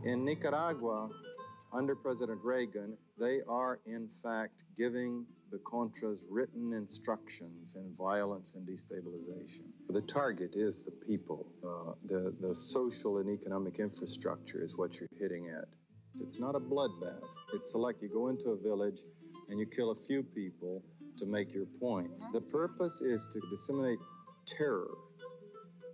In Nicaragua, under President Reagan, they are in fact giving the Contras written instructions in violence and destabilization. The target is the people. The social and economic infrastructure is what you're hitting at. It's not a bloodbath. It's like you go into a village and you kill a few people to make your point. The purpose is to disseminate terror,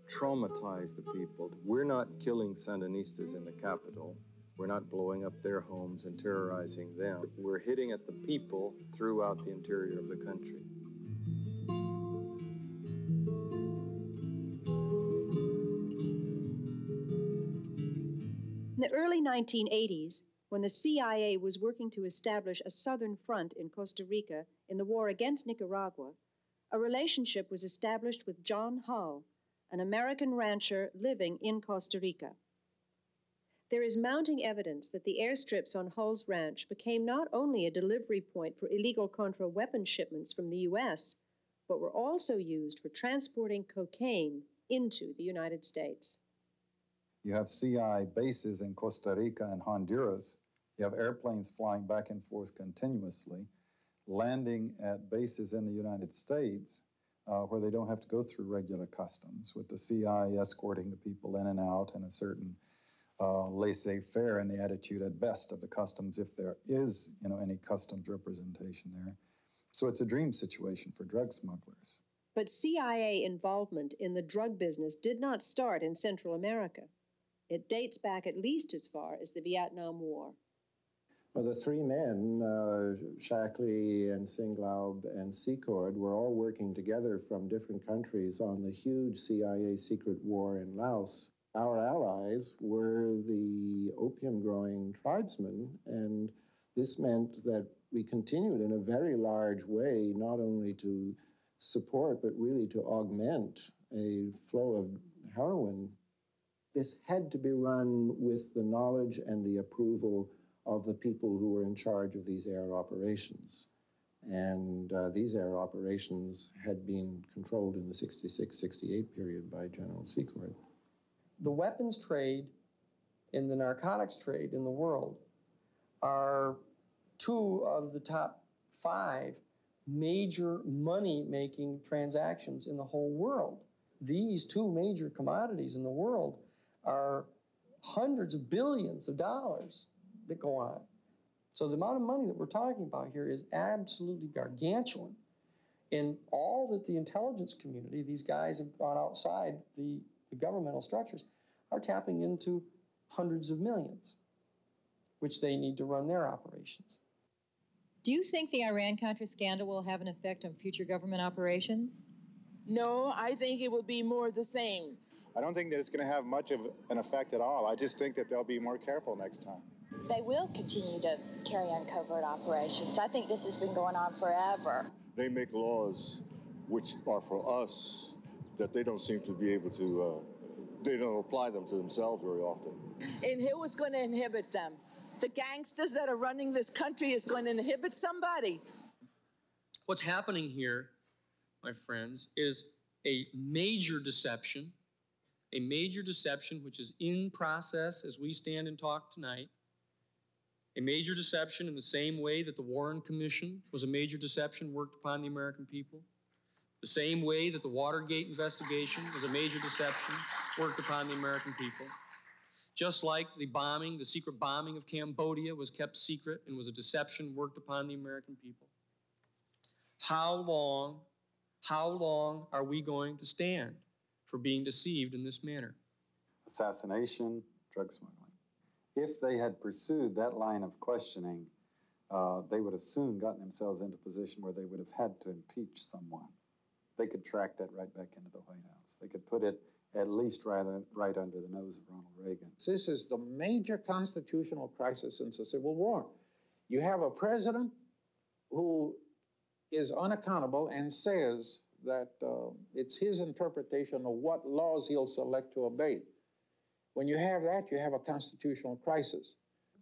traumatize the people. We're not killing Sandinistas in the capital. We're not blowing up their homes and terrorizing them. We're hitting at the people throughout the interior of the country. In the early 1980s, when the CIA was working to establish a southern front in Costa Rica in the war against Nicaragua, a relationship was established with John Hull, an American rancher living in Costa Rica. There is mounting evidence that the airstrips on Hull's ranch became not only a delivery point for illegal Contra weapon shipments from the U.S., but were also used for transporting cocaine into the United States. You have CI bases in Costa Rica and Honduras. You have airplanes flying back and forth continuously, landing at bases in the United States where they don't have to go through regular customs, with the CI escorting the people in and out and a certain laissez-faire in the attitude at best of the customs, if there is, any customs representation there. So it's a dream situation for drug smugglers. But CIA involvement in the drug business did not start in Central America. It dates back at least as far as the Vietnam War. Well, the three men, Shackley and Singlaub and Secord, were all working together from different countries on the huge CIA secret war in Laos. Our allies were the opium-growing tribesmen, and this meant that we continued in a very large way, not only to support, but really to augment a flow of heroin. This had to be run with the knowledge and the approval of the people who were in charge of these air operations. And these air operations had been controlled in the 66-68 period by General Secord. The weapons trade and the narcotics trade in the world are two of the top 5 major money-making transactions in the whole world. These 2 major commodities in the world are hundreds of billions of dollars that go on. So the amount of money that we're talking about here is absolutely gargantuan. And all that the intelligence community, these guys have gone outside the governmental structures, are tapping into hundreds of millions, which they need to run their operations. Do you think the Iran-Contra scandal will have an effect on future government operations? No, I think it will be more of the same. I don't think that it's going to have much of an effect at all. I just think that they'll be more careful next time. They will continue to carry on covert operations. I think this has been going on forever. They make laws which are for us that they don't seem to be able to, they don't apply them to themselves very often. And who is going to inhibit them? The gangsters that are running this country is going to inhibit somebody. What's happening here, my friends, is a major deception which is in process as we stand and talk tonight. A major deception in the same way that the Warren Commission was a major deception worked upon the American people. The same way that the Watergate investigation was a major deception worked upon the American people. Just like the bombing, the secret bombing of Cambodia was kept secret and was a deception worked upon the American people. How long are we going to stand for being deceived in this manner? Assassination, drug smuggling. If they had pursued that line of questioning, they would have soon gotten themselves into a position where they would have had to impeach someone. They could track that right back into the White House. They could put it at least right under the nose of Ronald Reagan. This is the major constitutional crisis since the Civil War. You have a president who is unaccountable and says that it's his interpretation of what laws he'll select to obey. When you have that, you have a constitutional crisis.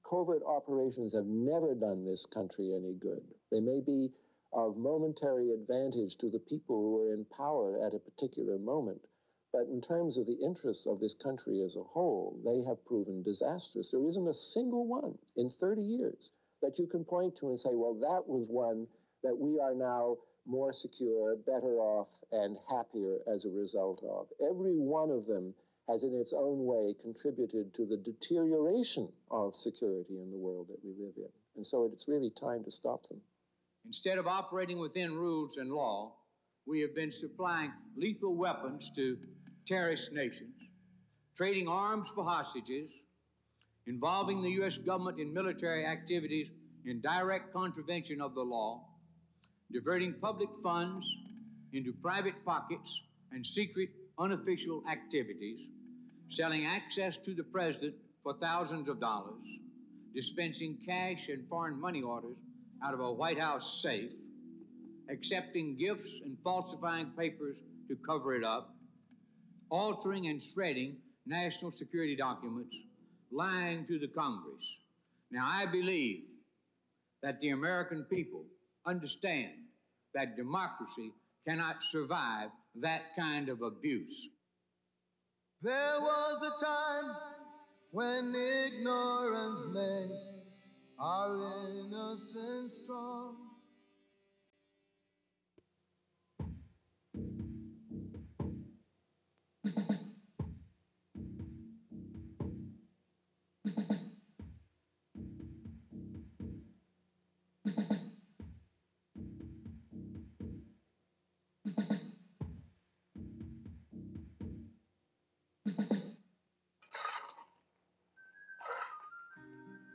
Covert operations have never done this country any good. They may be of momentary advantage to the people who are in power at a particular moment, but in terms of the interests of this country as a whole, they have proven disastrous. There isn't a single one in 30 years that you can point to and say, well, that was one that we are now more secure, better off, and happier as a result of. Every one of them has in its own way contributed to the deterioration of security in the world that we live in. And so it's really time to stop them. Instead of operating within rules and law, we have been supplying lethal weapons to terrorist nations, trading arms for hostages, involving the U.S. government in military activities in direct contravention of the law, diverting public funds into private pockets and secret unofficial activities, selling access to the president for thousands of dollars, dispensing cash and foreign money orders out of a White House safe, accepting gifts and falsifying papers to cover it up, altering and shredding national security documents, lying to the Congress. Now, I believe that the American people understand that democracy cannot survive that kind of abuse. There was a time when ignorance made our innocence strong.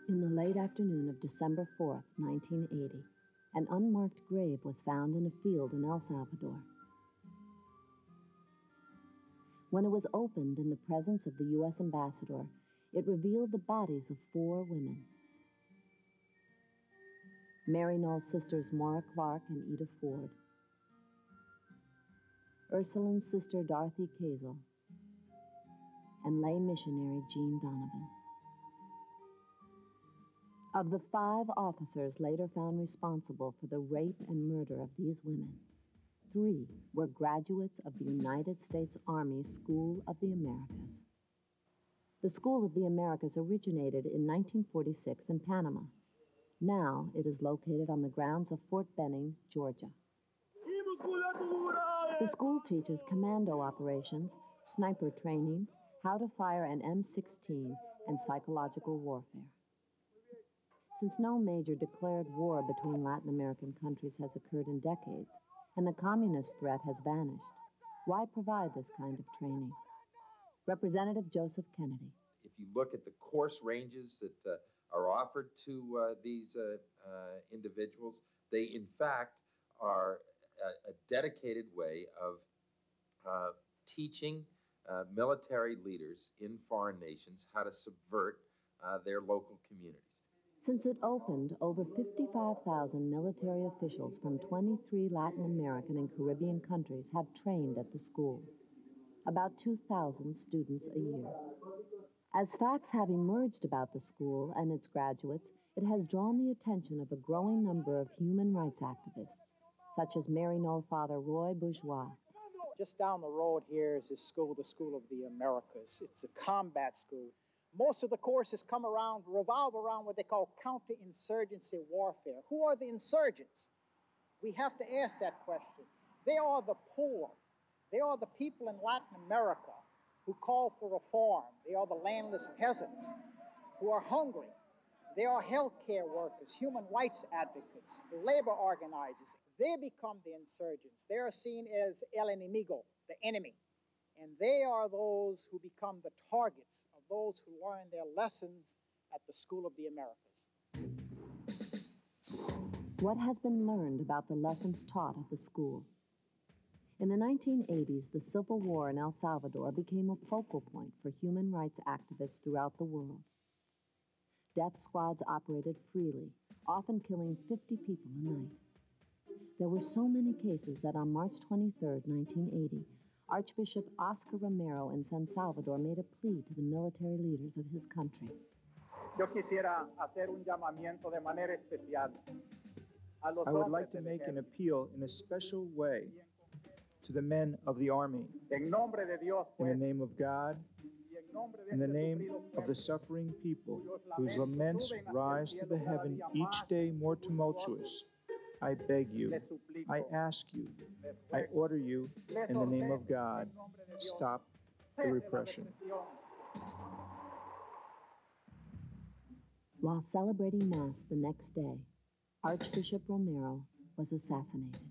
In the late afternoon of December 4th, 1980, an unmarked grave was found in a field in El Salvador. When it was opened in the presence of the U.S. ambassador, it revealed the bodies of 4 women. Mary Knoll's sisters Maura Clark and Ida Ford, Ursuline's sister Dorothy Kazel, and lay missionary Jean Donovan. Of the 5 officers later found responsible for the rape and murder of these women, 3 were graduates of the United States Army School of the Americas. The School of the Americas originated in 1946 in Panama. Now it is located on the grounds of Fort Benning, Georgia. The school teaches commando operations, sniper training, how to fire an M16, and psychological warfare. Since no major declared war between Latin American countries has occurred in decades, and the communist threat has vanished, why provide this kind of training? Representative Joseph Kennedy. If you look at the course ranges that are offered to these individuals, they in fact are a dedicated way of teaching military leaders in foreign nations how to subvert their local communities. Since it opened, over 55,000 military officials from 23 Latin American and Caribbean countries have trained at the school. About 2,000 students a year. As facts have emerged about the school and its graduates, it has drawn the attention of a growing number of human rights activists, such as Mary Knoll father Roy Bourgeois. Just down the road here is this school, the School of the Americas. It's a combat school. Most of the courses revolve around what they call counterinsurgency warfare. Who are the insurgents? We have to ask that question. They are the poor. They are the people in Latin America who call for reform. They are the landless peasants who are hungry. They are healthcare workers, human rights advocates, labor organizers. They become the insurgents. They are seen as el enemigo, the enemy. And they are those who become the targets of those who learn their lessons at the School of the Americas. What has been learned about the lessons taught at the school? In the 1980s, the Civil War in El Salvador became a focal point for human rights activists throughout the world. Death squads operated freely, often killing 50 people a night. There were so many cases that on March 23, 1980, Archbishop Oscar Romero in San Salvador made a plea to the military leaders of his country. Yo quisiera hacer un llamamiento de manera especial. I would like to make an appeal in a special way to the men of the army. In the name of God, in the name of the suffering people whose laments rise to the heaven each day more tumultuous, I beg you, I ask you, I order you, in the name of God, stop the repression. While celebrating Mass the next day, Archbishop Romero was assassinated.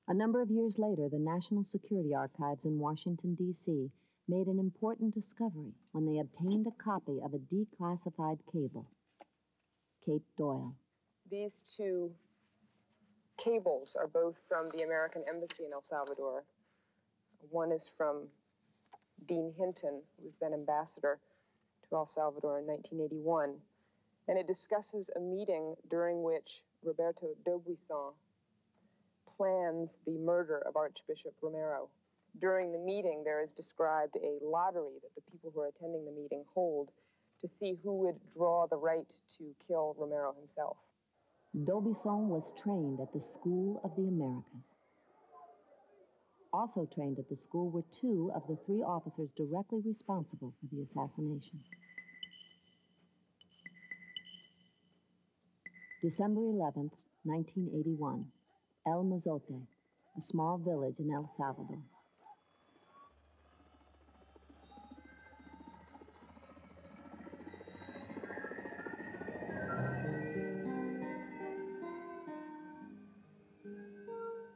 A number of years later, the National Security Archives in Washington, D.C. made an important discovery when they obtained a copy of a declassified cable. Kate Doyle. These two cables are both from the American Embassy in El Salvador. One is from Dean Hinton, who was then ambassador to El Salvador in 1981, and it discusses a meeting during which Roberto D'Aubuisson plans the murder of Archbishop Romero. During the meeting, there is described a lottery that the people who are attending the meeting hold to see who would draw the right to kill Romero himself. D'Aubuisson was trained at the School of the Americas. Also trained at the school were two of the three officers directly responsible for the assassination. December 11th, 1981, El Mozote, a small village in El Salvador.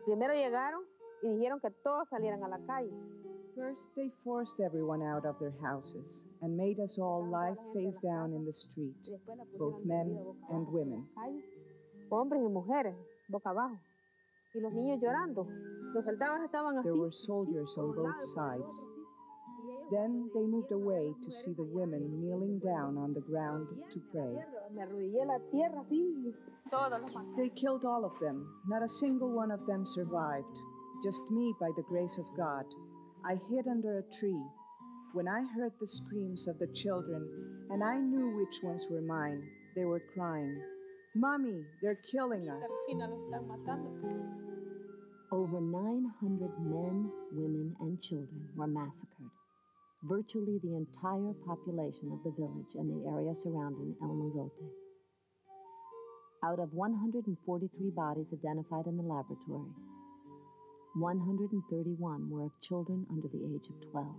Primero llegaron y dijeron que todos salieran a la calle. First, they forced everyone out of their houses and made us all lie face down in the street, both men and women. Hombres y mujeres, boca abajo. Y los niños llorando. Los soldados estaban así. There were soldiers on both sides. Then they moved away to see the women kneeling down on the ground to pray. They killed all of them. Not a single one of them survived. Just me by the grace of God. I hid under a tree. When I heard the screams of the children, and I knew which ones were mine, they were crying, "Mommy, they're killing us." Over 900 men, women, and children were massacred. Virtually the entire population of the village and the area surrounding El Mozote. Out of 143 bodies identified in the laboratory, 131 were of children under the age of 12,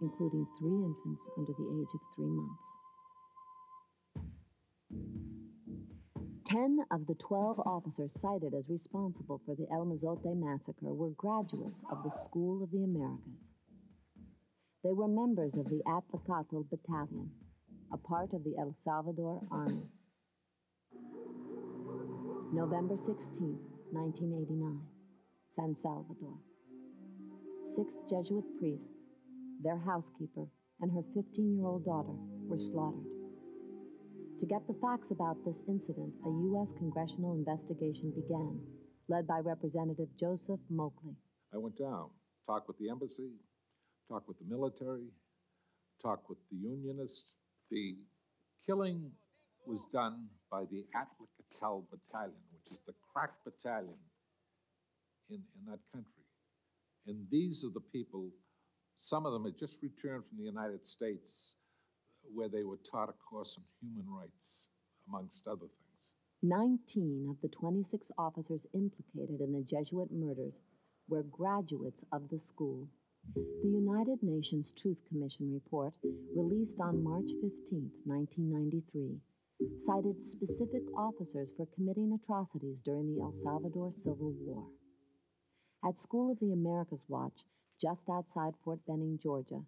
including 3 infants under the age of 3 months. 10 of the 12 officers cited as responsible for the El Mozote massacre were graduates of the School of the Americas. They were members of the Atlacatl Battalion, a part of the El Salvador Army. November 16, 1989, San Salvador. 6 Jesuit priests, their housekeeper, and her 15-year-old daughter were slaughtered. To get the facts about this incident, a U.S. congressional investigation began, led by Representative Joseph Moakley. I went down, talked with the embassy, talked with the military, talked with the Unionists. The killing was done by the Atlacatl Battalion, which is the crack battalion in that country. And these are the people, some of them had just returned from the United States, where they were taught a course on human rights, amongst other things. 19 of the 26 officers implicated in the Jesuit murders were graduates of the school. The United Nations Truth Commission report, released on March 15, 1993, cited specific officers for committing atrocities during the El Salvador Civil War. At School of the Americas Watch, just outside Fort Benning, Georgia,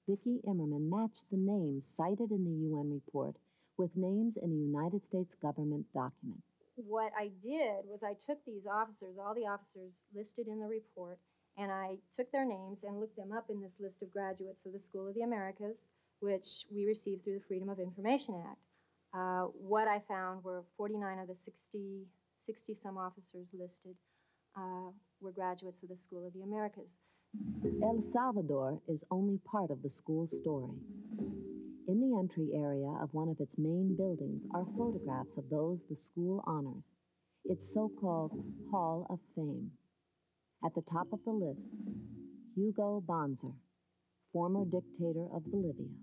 Vicki Immerman matched the names cited in the UN report with names in a United States government document. what I did was I took these officers, all the officers listed in the report, and I took their names and looked them up in this list of graduates of the School of the Americas, which we received through the Freedom of Information Act. What I found were 49 of the 60-some officers listed were graduates of the School of the Americas. El Salvador is only part of the school's story. In the entry area of one of its main buildings are photographs of those the school honors, its so-called Hall of Fame. At the top of the list, Hugo Banzer, former dictator of Bolivia,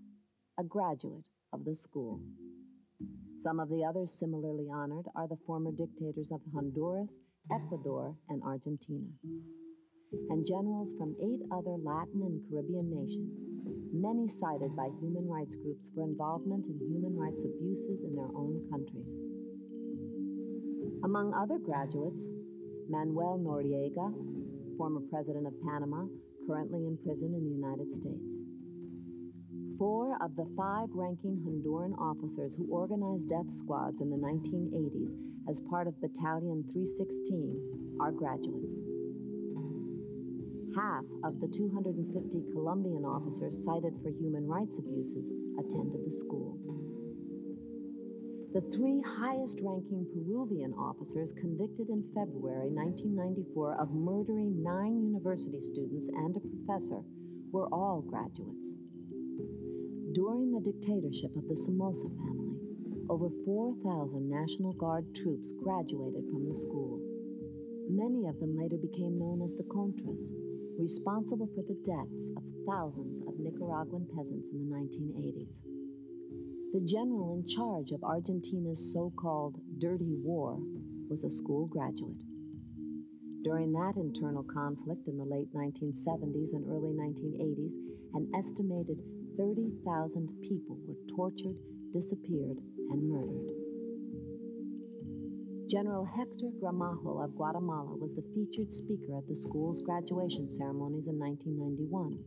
a graduate of the school. Some of the others similarly honored are the former dictators of Honduras, Ecuador, and Argentina, and generals from 8 other Latin and Caribbean nations, many cited by human rights groups for involvement in human rights abuses in their own countries. Among other graduates, Manuel Noriega, former president of Panama, currently in prison in the United States. 4 of the 5 ranking Honduran officers who organized death squads in the 1980s as part of Battalion 316 are graduates. Half of the 250 Colombian officers cited for human rights abuses attended the school. The 3 highest-ranking Peruvian officers convicted in February 1994 of murdering 9 university students and a professor were all graduates. During the dictatorship of the Somoza family, over 4,000 National Guard troops graduated from the school. Many of them later became known as the Contras, responsible for the deaths of thousands of Nicaraguan peasants in the 1980s. The general in charge of Argentina's so-called dirty war was a school graduate. During that internal conflict in the late 1970s and early 1980s, an estimated 30,000 people were tortured, disappeared, and murdered. General Hector Gramajo of Guatemala was the featured speaker at the school's graduation ceremonies in 1991.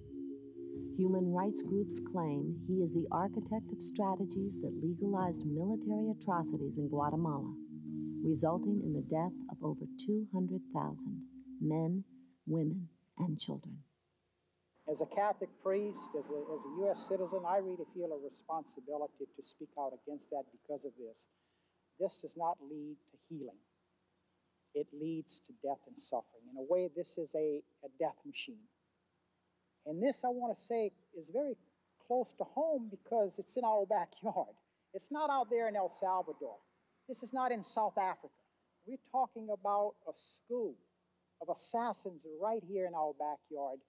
Human rights groups claim he is the architect of strategies that legalized military atrocities in Guatemala, resulting in the death of over 200,000 men, women, and children. As a Catholic priest, as a U.S. citizen, I really feel a responsibility to speak out against that because of this. This does not lead to healing. It leads to death and suffering. In a way, this is a death machine. And this, I want to say, is very close to home because it's in our backyard. It's not out there in El Salvador. This is not in South Africa. We're talking about a school of assassins right here in our backyard,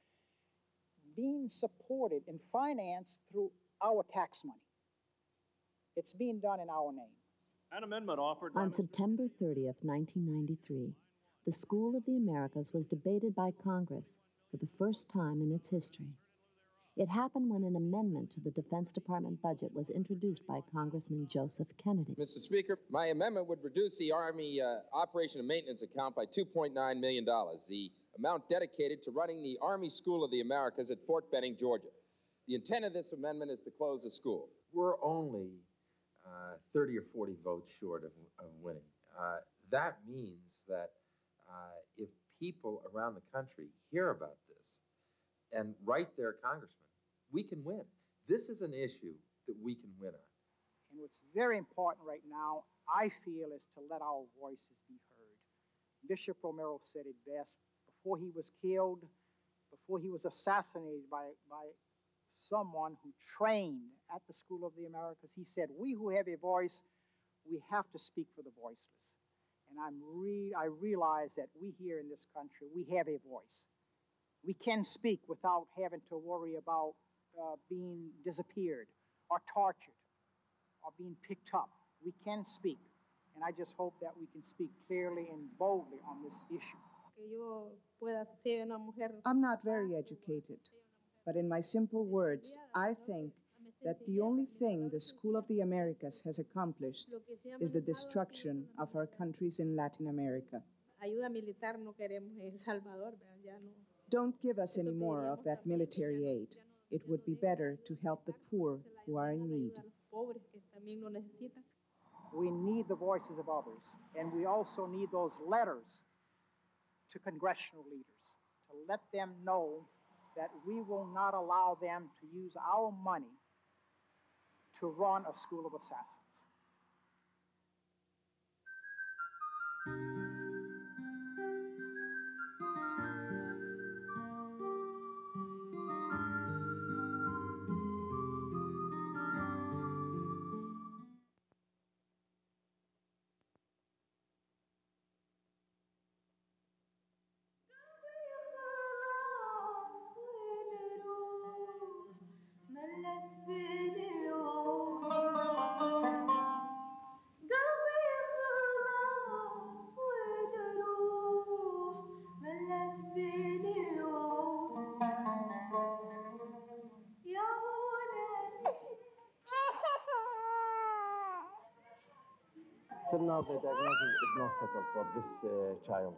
being supported and financed through our tax money. It's being done in our name. An amendment offered On September 30th, 1993, the School of the Americas was debated by Congress for the first time in its history. It happened when an amendment to the Defense Department budget was introduced by Congressman Joseph Kennedy. Mr. Speaker, my amendment would reduce the Army Operation and Maintenance account by $2.9 million, the amount dedicated to running the Army School of the Americas at Fort Benning, Georgia. The intent of this amendment is to close the school. We're only 30 or 40 votes short of winning. That means that if people around the country hear about this and write their congressman, we can win. This is an issue that we can win on. And what's very important right now, I feel, is to let our voices be heard. Bishop Romero said it best. Before he was killed, before he was assassinated by someone who trained at the School of the Americas, he said, we who have a voice, we have to speak for the voiceless. And I realize that we here in this country, we have a voice. We can speak without having to worry about being disappeared or tortured or being picked up. We can speak. And I just hope that we can speak clearly and boldly on this issue. I'm not very educated, but in my simple words, I think that the only thing the School of the Americas has accomplished is the destruction of our countries in Latin America. Don't give us any more of that military aid. It would be better to help the poor who are in need. We need the voices of others, and we also need those letters to congressional leaders to let them know that we will not allow them to use our money to run a school of assassins. Till now, the diagnosis is not settled for this child.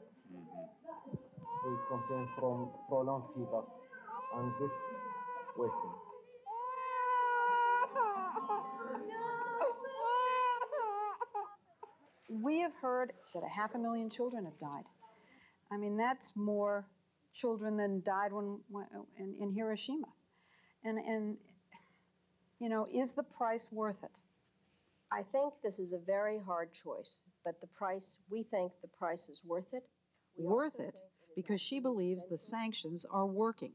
He complained from prolonged fever and this wasting. We have heard that 500,000 children have died. I mean, that's more children than died in Hiroshima. And, you know, is the price worth it? I think this is a very hard choice, but we think the price is worth it. Worth it because she believes the sanctions are working.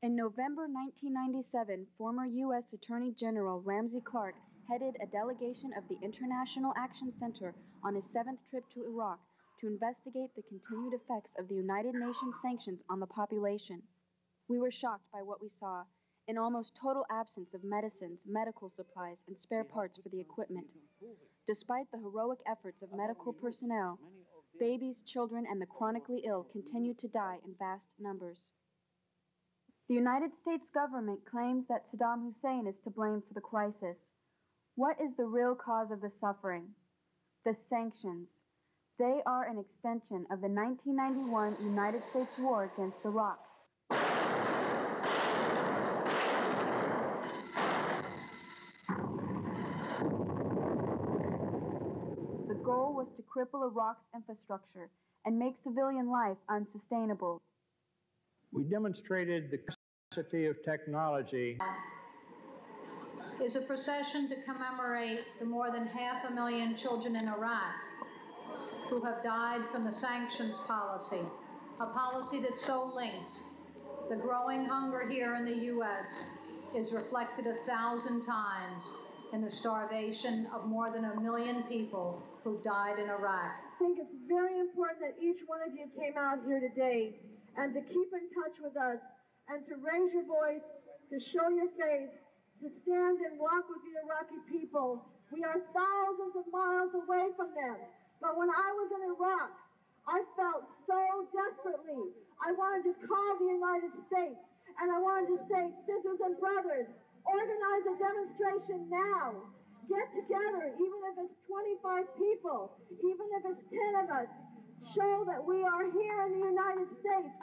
In November 1997, former U.S. Attorney General Ramsey Clark headed a delegation of the International Action Center on his 7th trip to Iraq to investigate the continued effects of the United Nations sanctions on the population. We were shocked by what we saw, an almost total absence of medicines, medical supplies, and spare parts for the equipment. Despite the heroic efforts of medical personnel, babies, children, and the chronically ill continued to die in vast numbers. The United States government claims that Saddam Hussein is to blame for the crisis. What is the real cause of the suffering? The sanctions. They are an extension of the 1991 United States war against Iraq. The goal was to cripple Iraq's infrastructure and make civilian life unsustainable. We demonstrated the capacity of technology. Is a procession to commemorate the more than 500,000 children in Iraq who have died from the sanctions policy, a policy that's so linked. The growing hunger here in the U.S. is reflected 1,000 times in the starvation of more than 1 million people who died in Iraq. I think it's very important that each one of you came out here today and to keep in touch with us and to raise your voice, to show your face, to stand and walk with the Iraqi people. We are thousands of miles away from them. But when I was in Iraq, I felt so desperately. I wanted to call the United States and I wanted to say, sisters and brothers, organize a demonstration now. Get together, even if it's 25 people, even if it's 10 of us. Show that we are here in the United States,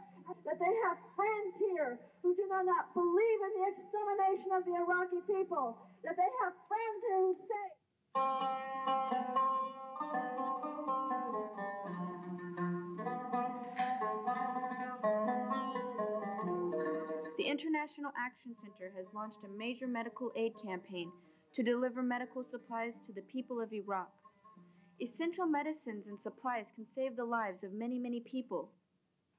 that they have friends here who do not believe in the extermination of the Iraqi people, that they have friends here who say... The International Action Center has launched a major medical aid campaign to deliver medical supplies to the people of Iraq. Essential medicines and supplies can save the lives of many, many people.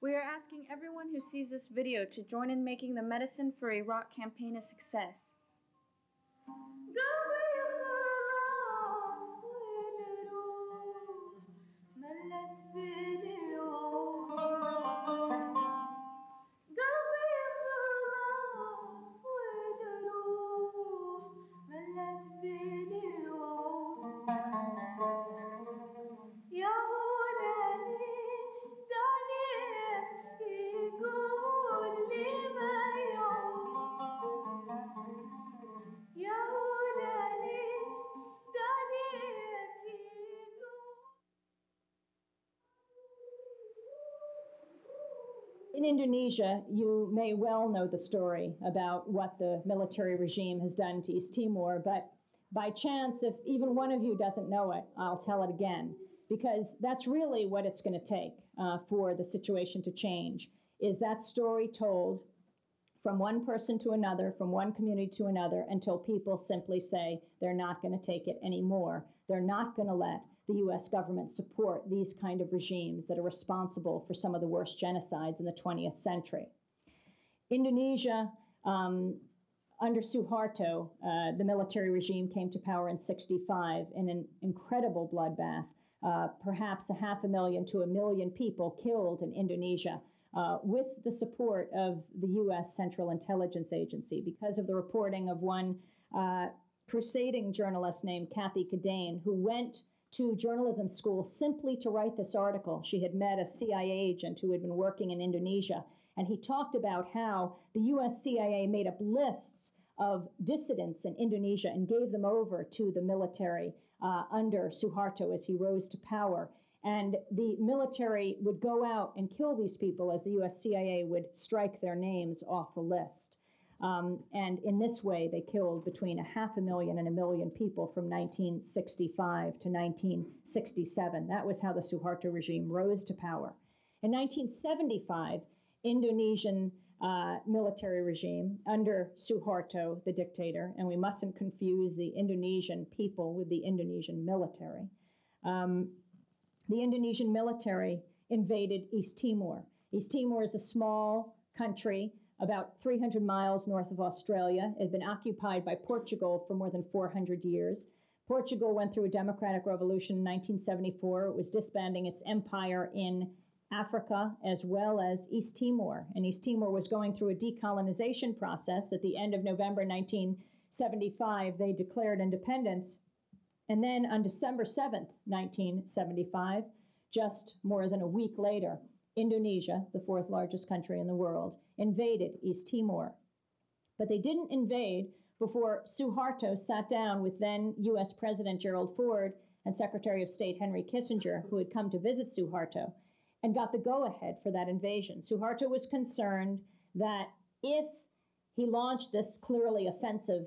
We are asking everyone who sees this video to join in making the Medicine for Iraq campaign a success. In Indonesia, you may well know the story about what the military regime has done to East Timor, but by chance, if even one of you doesn't know it, I'll tell it again, because that's really what it's going to take for the situation to change, is that story told from one person to another, from one community to another, until people simply say they're not going to take it anymore. They're not going to let the U.S. government support these kind of regimes that are responsible for some of the worst genocides in the 20th century. Indonesia, under Suharto, the military regime came to power in '65 in an incredible bloodbath. Perhaps 500,000 to 1 million people killed in Indonesia, with the support of the U.S. Central Intelligence Agency, because of the reporting of one crusading journalist named Kathy Kadane, who went to journalism school simply to write this article. She had met a CIA agent who had been working in Indonesia, and he talked about how the U.S. CIA made up lists of dissidents in Indonesia and gave them over to the military under Suharto as he rose to power. And the military would go out and kill these people as the U.S. CIA would strike their names off the list. And in this way, they killed between 500,000 and 1 million people from 1965 to 1967. That was how the Suharto regime rose to power. In 1975, Indonesian military regime under Suharto, the dictator, and we mustn't confuse the Indonesian people with the Indonesian military. The Indonesian military invaded East Timor. East Timor is a small country about 300 miles north of Australia. It had been occupied by Portugal for more than 400 years. Portugal went through a democratic revolution in 1974. It was disbanding its empire in Africa as well as East Timor. And East Timor was going through a decolonization process. At the end of November 1975, they declared independence. And then on December 7th, 1975, just more than a week later, Indonesia, the fourth largest country in the world, invaded East Timor. But they didn't invade before Suharto sat down with then U.S. President Gerald Ford and Secretary of State Henry Kissinger, who had come to visit Suharto, and got the go-ahead for that invasion. Suharto was concerned that if he launched this clearly offensive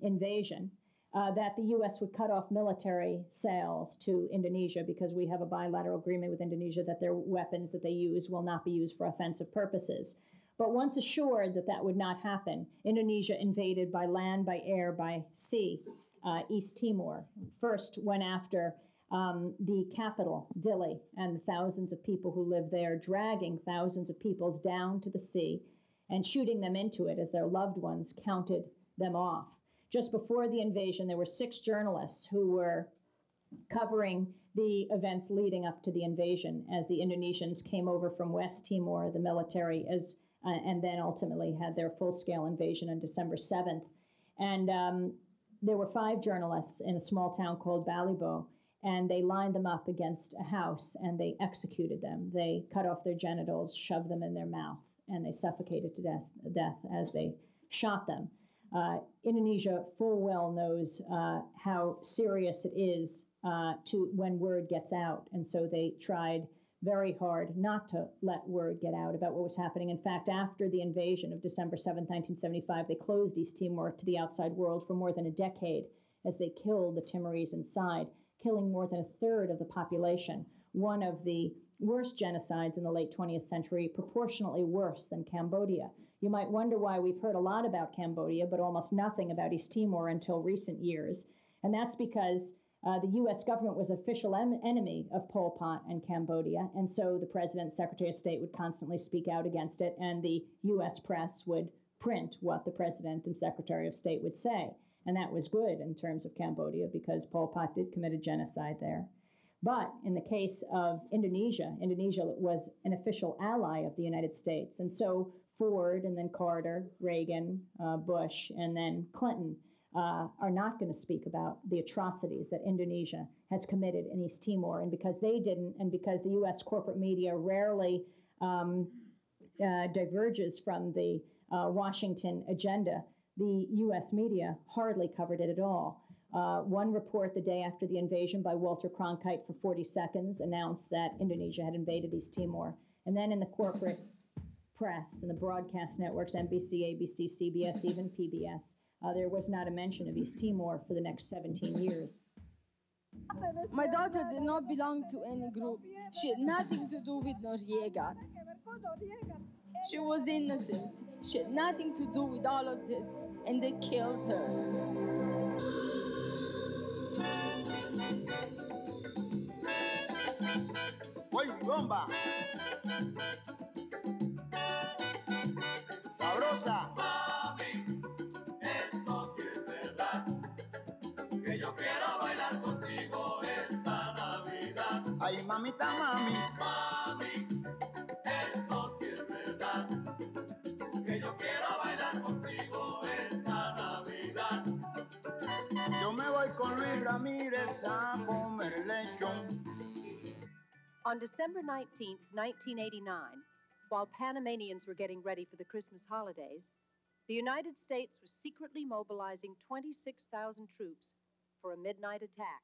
invasion, that the U.S. would cut off military sales to Indonesia, because we have a bilateral agreement with Indonesia that their weapons that they use will not be used for offensive purposes. But once assured that that would not happen, Indonesia invaded by land, by air, by sea, East Timor. First went after the capital, Dili, and the thousands of people who live there, dragging thousands of people down to the sea and shooting them into it as their loved ones counted them off. Just before the invasion, there were 6 journalists who were covering the events leading up to the invasion as the Indonesians came over from West Timor, the military, and then ultimately had their full-scale invasion on December 7th. And there were 5 journalists in a small town called Balibo, and they lined them up against a house and they executed them. They cut off their genitals, shoved them in their mouth, and they suffocated to death as they shot them. Indonesia full well knows how serious it is when word gets out, and so they tried very hard not to let word get out about what was happening. In fact, after the invasion of December 7, 1975, they closed East Timor to the outside world for more than a decade as they killed the Timorese inside, killing more than 1/3 of the population. One of the worst genocides in the late 20th century, proportionately worse than Cambodia. You might wonder why we've heard a lot about Cambodia, but almost nothing about East Timor until recent years. And that's because the U.S. government was official enemy of Pol Pot and Cambodia. And so the President and Secretary of State would constantly speak out against it, and the U.S. press would print what the President and Secretary of State would say. And that was good in terms of Cambodia, because Pol Pot did commit a genocide there. But in the case of Indonesia, Indonesia was an official ally of the United States. And so Ford and then Carter, Reagan, Bush, and then Clinton are not going to speak about the atrocities that Indonesia has committed in East Timor. And because they didn't, and because the U.S. corporate media rarely diverges from the Washington agenda, the U.S. media hardly covered it at all. One report the day after the invasion by Walter Cronkite for 40 seconds announced that Indonesia had invaded East Timor. And then in the corporate press and the broadcast networks, NBC, ABC, CBS, even PBS, there was not a mention of East Timor for the next 17 years. My daughter did not belong to any group. She had nothing to do with Noriega. She was innocent. She had nothing to do with all of this, and they killed her. Oye, bomba. Sabrosa. Mami, esto sí es verdad. Que yo quiero bailar contigo esta Navidad. Ay, mamita, mami. Mami, esto sí es verdad. Que yo quiero bailar contigo esta Navidad. Yo me voy con Luis Ramírez a comer lechón. On December 19th, 1989, while Panamanians were getting ready for the Christmas holidays, the United States was secretly mobilizing 26,000 troops for a midnight attack.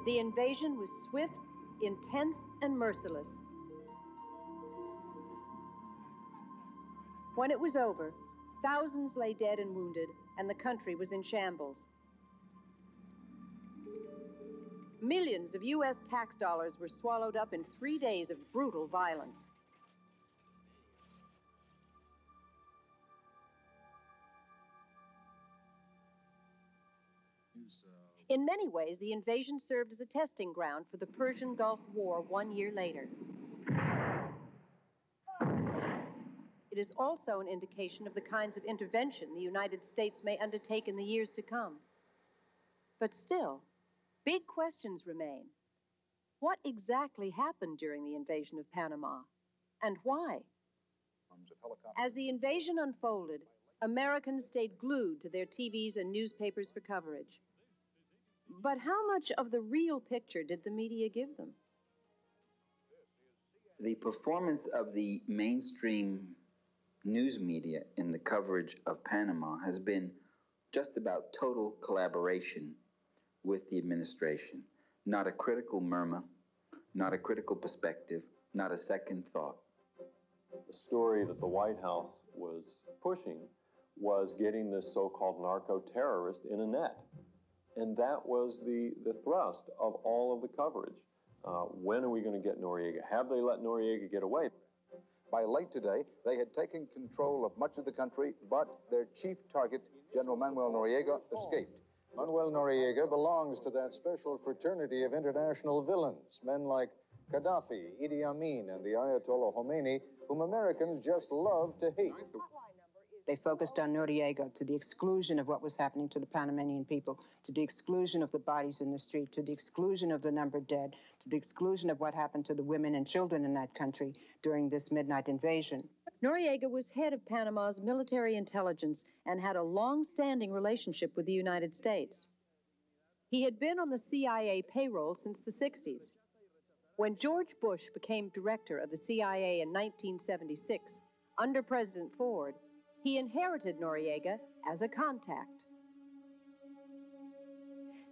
The invasion was swift, intense, and merciless. When it was over, thousands lay dead and wounded, and the country was in shambles. Millions of U.S. tax dollars were swallowed up in 3 days of brutal violence. In many ways, the invasion served as a testing ground for the Persian Gulf War 1 year later. It is also an indication of the kinds of intervention the United States may undertake in the years to come. But still, big questions remain. What exactly happened during the invasion of Panama, and why? As the invasion unfolded, Americans stayed glued to their TVs and newspapers for coverage. But how much of the real picture did the media give them? The performance of the mainstream news media in the coverage of Panama has been just about total collaboration with the administration. Not a critical murmur, not a critical perspective, not a second thought. The story that the White House was pushing was getting this so-called narco-terrorist in a net. And that was the thrust of all of the coverage. When are we going to get Noriega? Have they let Noriega get away? By late today, they had taken control of much of the country, but their chief target, General Manuel Noriega, escaped. Manuel Noriega belongs to that special fraternity of international villains, men like Gaddafi, Idi Amin, and the Ayatollah Khomeini, whom Americans just love to hate. They focused on Noriega to the exclusion of what was happening to the Panamanian people, to the exclusion of the bodies in the street, to the exclusion of the number dead, to the exclusion of what happened to the women and children in that country during this midnight invasion. Noriega was head of Panama's military intelligence and had a long-standing relationship with the United States. He had been on the CIA payroll since the 60s. When George Bush became director of the CIA in 1976, under President Ford, he inherited Noriega as a contact.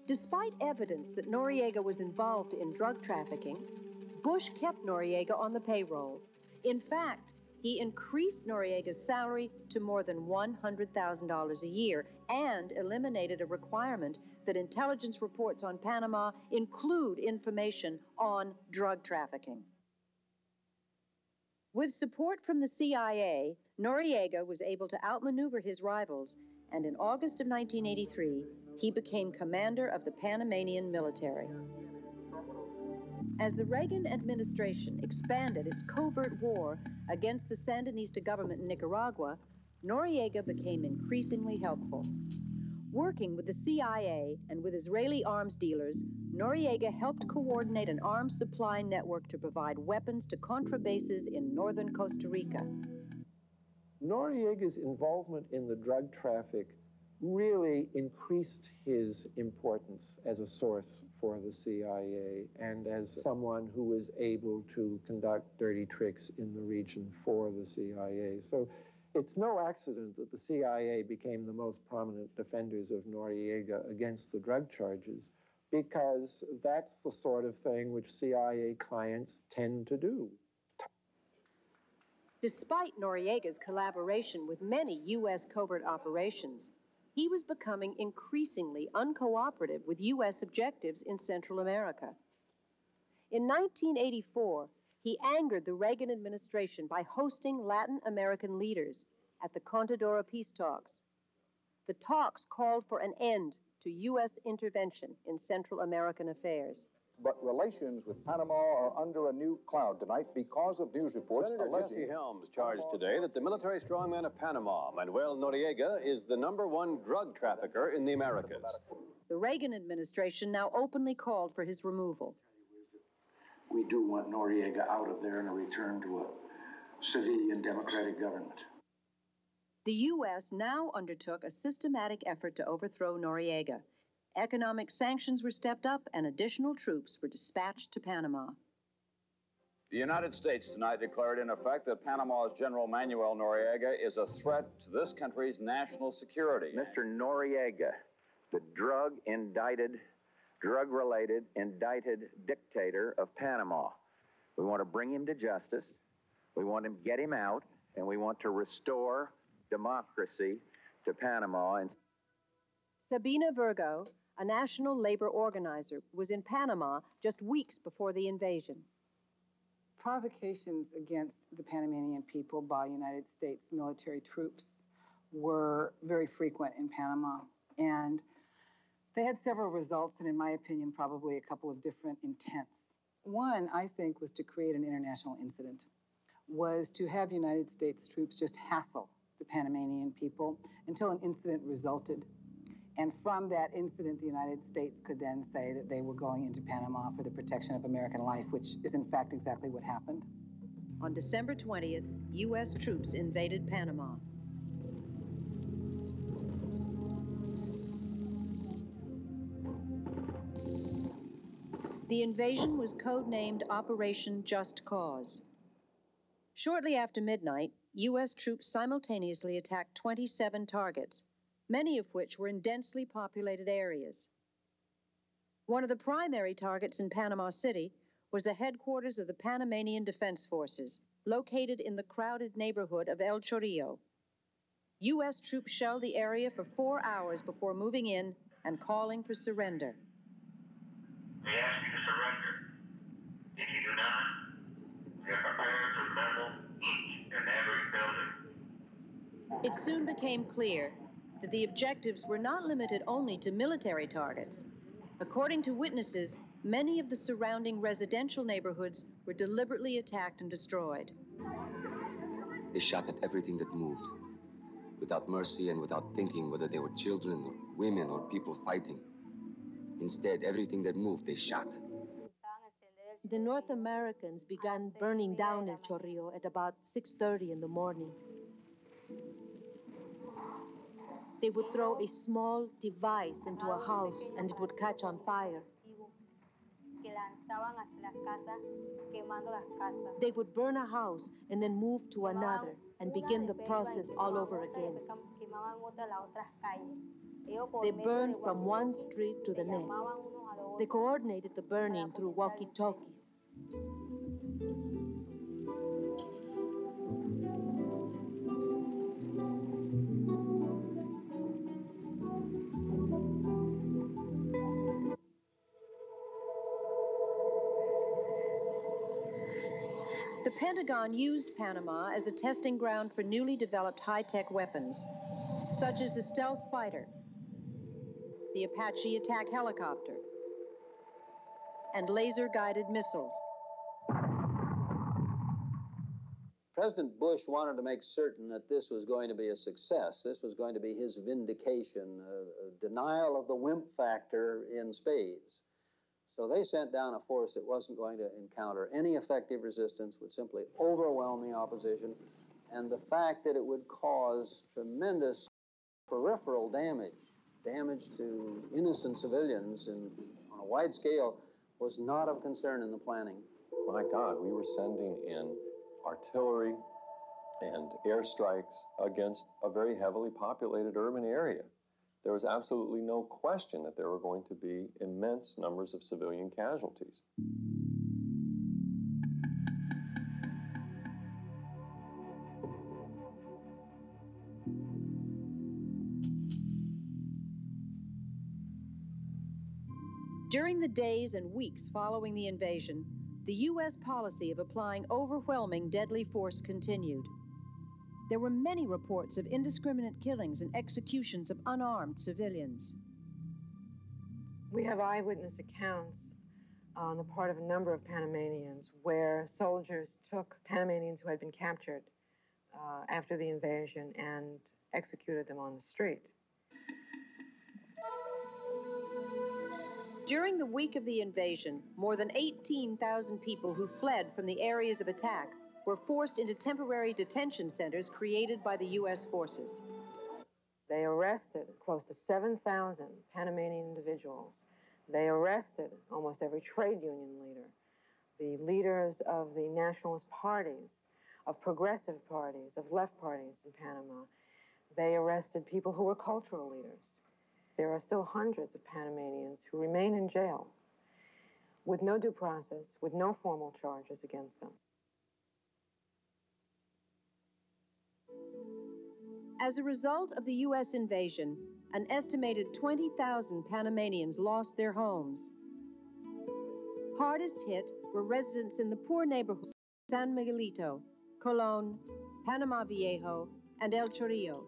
Despite evidence that Noriega was involved in drug trafficking, Bush kept Noriega on the payroll. In fact, he increased Noriega's salary to more than $100,000 a year and eliminated a requirement that intelligence reports on Panama include information on drug trafficking. With support from the CIA, Noriega was able to outmaneuver his rivals, and in August of 1983, he became commander of the Panamanian military. As the Reagan administration expanded its covert war against the Sandinista government in Nicaragua, Noriega became increasingly helpful. Working with the CIA and with Israeli arms dealers, Noriega helped coordinate an arms supply network to provide weapons to Contra bases in northern Costa Rica. Noriega's involvement in the drug traffic really increased his importance as a source for the CIA and as someone who was able to conduct dirty tricks in the region for the CIA. So It's no accident that the CIA became the most prominent defenders of Noriega against the drug charges, because that's the sort of thing which CIA clients tend to do. Despite Noriega's collaboration with many U.S. covert operations, he was becoming increasingly uncooperative with U.S. objectives in Central America. In 1984, he angered the Reagan administration by hosting Latin American leaders at the Contadora peace talks. The talks called for an end to U.S. intervention in Central American affairs. But relations with Panama are under a new cloud tonight because of news reports Senator alleging... Jesse Helms charged today that the military strongman of Panama, Manuel Noriega, is the #1 drug trafficker in the Americas. The Reagan administration now openly called for his removal. We do want Noriega out of there and a return to a civilian democratic government. The U.S. now undertook a systematic effort to overthrow Noriega. Economic sanctions were stepped up and additional troops were dispatched to Panama. The United States tonight declared in effect that Panama's General Manuel Noriega is a threat to this country's national security. Mr. Noriega, the drug-related indicted dictator of Panama. We want to bring him to justice, we want to get him out, and we want to restore democracy to Panama. Sabina Virgo, a national labor organizer, was in Panama just weeks before the invasion. Provocations against the Panamanian people by United States military troops were very frequent in Panama, and they had several results, and in my opinion, probably a couple of different intents. One, I think, was to create an international incident, was to have United States troops just hassle the Panamanian people until an incident resulted. And from that incident, the United States could then say that they were going into Panama for the protection of American life, which is in fact exactly what happened. On December 20th, U.S. troops invaded Panama. The invasion was codenamed Operation Just Cause. Shortly after midnight, U.S. troops simultaneously attacked 27 targets, many of which were in densely populated areas. One of the primary targets in Panama City was the headquarters of the Panamanian Defense Forces, located in the crowded neighborhood of El Chorrillo. U.S. troops shelled the area for 4 hours before moving in and calling for surrender. We ask you to surrender. If you do not, we are prepared to level each and every building. It soon became clear that the objectives were not limited only to military targets. According to witnesses, many of the surrounding residential neighborhoods were deliberately attacked and destroyed. They shot at everything that moved, without mercy and without thinking whether they were children or women or people fighting. Instead, everything that moved, they shot. The North Americans began burning down El Chorrillo at about 6:30 in the morning. They would throw a small device into a house and it would catch on fire. They would burn a house and then move to another and begin the process all over again. They burned from one street to the next. They coordinated the burning through walkie-talkies. The Pentagon used Panama as a testing ground for newly developed high-tech weapons, such as the stealth fighter, the Apache attack helicopter, and laser-guided missiles. President Bush wanted to make certain that this was going to be a success. This was going to be his vindication, a denial of the wimp factor in spades. So they sent down a force that wasn't going to encounter any effective resistance, would simply overwhelm the opposition, and the fact that it would cause tremendous peripheral damage to innocent civilians on a wide scale, was not of concern in the planning. My God, we were sending in artillery, and airstrikes against a very heavily populated urban area. There was absolutely no question that there were going to be immense numbers of civilian casualties. During the days and weeks following the invasion, the U.S. policy of applying overwhelming deadly force continued. There were many reports of indiscriminate killings and executions of unarmed civilians. We have eyewitness accounts on the part of a number of Panamanians where soldiers took Panamanians who had been captured after the invasion and executed them on the street. During the week of the invasion, more than 18,000 people who fled from the areas of attack were forced into temporary detention centers created by the U.S. forces. They arrested close to 7,000 Panamanian individuals. They arrested almost every trade union leader, the leaders of the nationalist parties, of progressive parties, of left parties in Panama. They arrested people who were cultural leaders. There are still hundreds of Panamanians who remain in jail with no due process, with no formal charges against them. As a result of the U.S. invasion, an estimated 20,000 Panamanians lost their homes. Hardest hit were residents in the poor neighborhoods of San Miguelito, Colón, Panama Viejo, and El Chorrillo.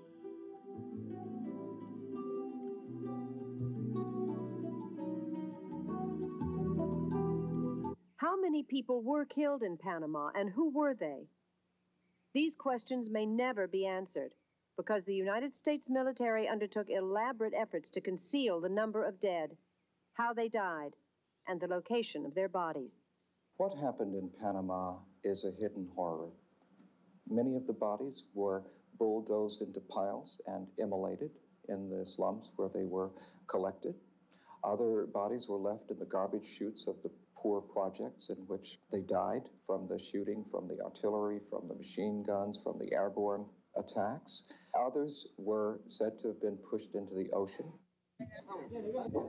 How many people were killed in Panama, and who were they? These questions may never be answered because the United States military undertook elaborate efforts to conceal the number of dead, how they died, and the location of their bodies. What happened in Panama is a hidden horror. Many of the bodies were bulldozed into piles and immolated in the slums where they were collected. Other bodies were left in the garbage chutes of the poor projects in which they died from the shooting, from the artillery, from the machine guns, from the airborne attacks. Others were said to have been pushed into the ocean.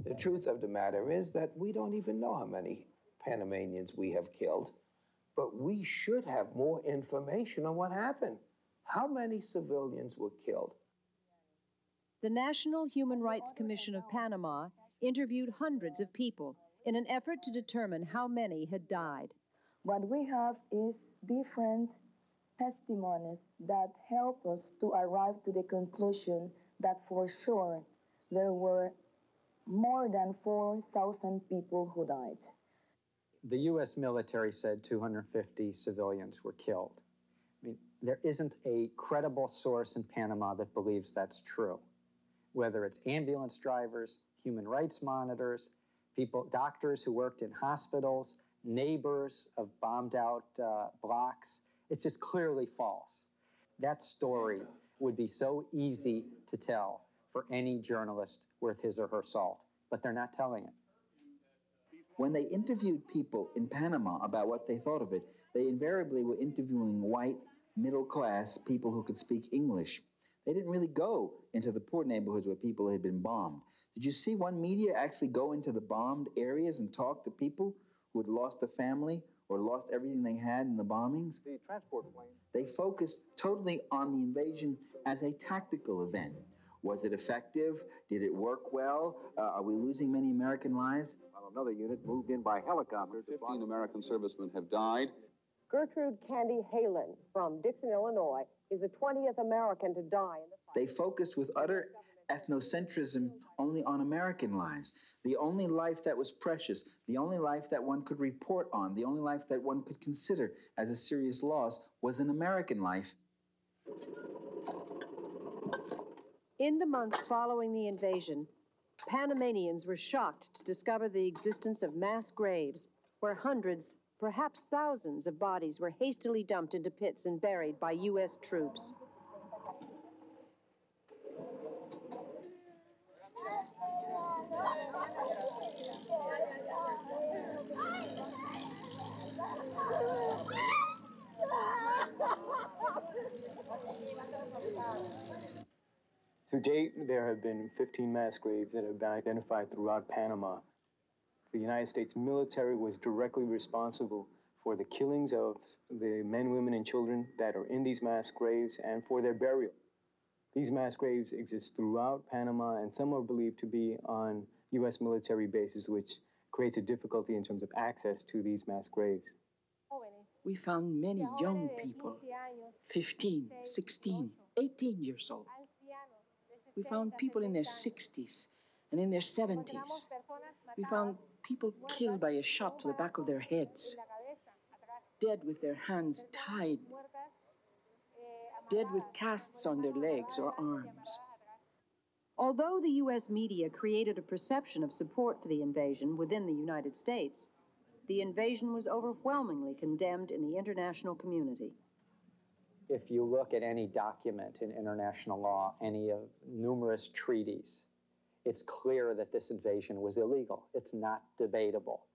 The truth of the matter is that we don't even know how many Panamanians we have killed, but we should have more information on what happened. How many civilians were killed? The National Human Rights Commission of Panama interviewed hundreds of people in an effort to determine how many had died. What we have is different testimonies that help us to arrive to the conclusion that for sure there were more than 4,000 people who died. The U.S. military said 250 civilians were killed. I mean, there isn't a credible source in Panama that believes that's true. Whether it's ambulance drivers, human rights monitors, people, doctors who worked in hospitals, neighbors of bombed out blocks, it's just clearly false. That story would be so easy to tell for any journalist worth his or her salt, but they're not telling it. When they interviewed people in Panama about what they thought of it, they invariably were interviewing white, middle-class people who could speak English. They didn't really go into the poor neighborhoods where people had been bombed. Did you see one media actually go into the bombed areas and talk to people who had lost a family or lost everything they had in the bombings? The transport plane. They focused totally on the invasion as a tactical event. Was it effective? Did it work well? Are we losing many American lives? While another unit moved in by helicopter. 15 American servicemen have died. Gertrude Candy Halen from Dixon, Illinois, is the 20th American to die in the fight. They focused with utter ethnocentrism only on American lives. The only life that was precious, the only life that one could report on, the only life that one could consider as a serious loss was an American life. In the months following the invasion, Panamanians were shocked to discover the existence of mass graves where hundreds, perhaps thousands of bodies were hastily dumped into pits and buried by U.S. troops. To date, there have been 15 mass graves that have been identified throughout Panama. The United States military was directly responsible for the killings of the men, women, and children that are in these mass graves and for their burial. These mass graves exist throughout Panama, and some are believed to be on U.S. military bases, which creates a difficulty in terms of access to these mass graves. We found many young people, 15, 16, 18 years old. We found people in their 60s and in their 70s. We found people killed by a shot to the back of their heads, dead with their hands tied, dead with casts on their legs or arms. Although the U.S. media created a perception of support for the invasion within the United States, the invasion was overwhelmingly condemned in the international community. If you look at any document in international law, any of numerous treaties, it's clear that this invasion was illegal. It's not debatable.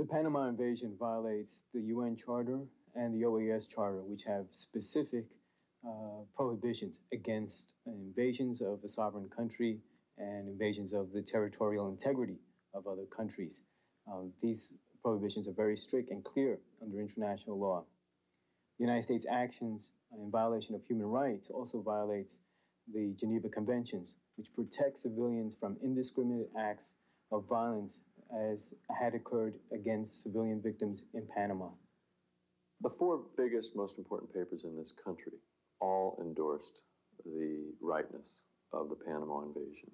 The Panama invasion violates the UN Charter and the OAS Charter, which have specific prohibitions against invasions of a sovereign country and invasions of the territorial integrity of other countries. These prohibitions are very strict and clear under international law. The United States' actions in violation of human rights also violates the Geneva Conventions, which protect civilians from indiscriminate acts of violence as had occurred against civilian victims in Panama. The four biggest, most important papers in this country all endorsed the rightness of the Panama invasion.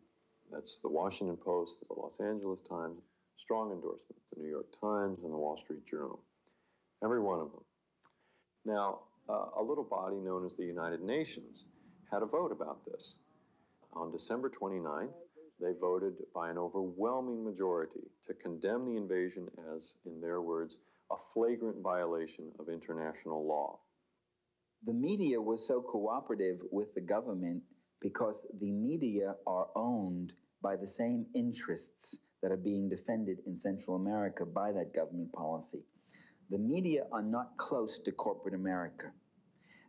That's the Washington Post, the Los Angeles Times, strong endorsement, the New York Times, and the Wall Street Journal. Every one of them. Now, a little body known as the United Nations had a vote about this. On December 29th, they voted by an overwhelming majority to condemn the invasion as, in their words, a flagrant violation of international law. The media was so cooperative with the government because the media are owned by the same interests that are being defended in Central America by that government policy. The media are not close to corporate America.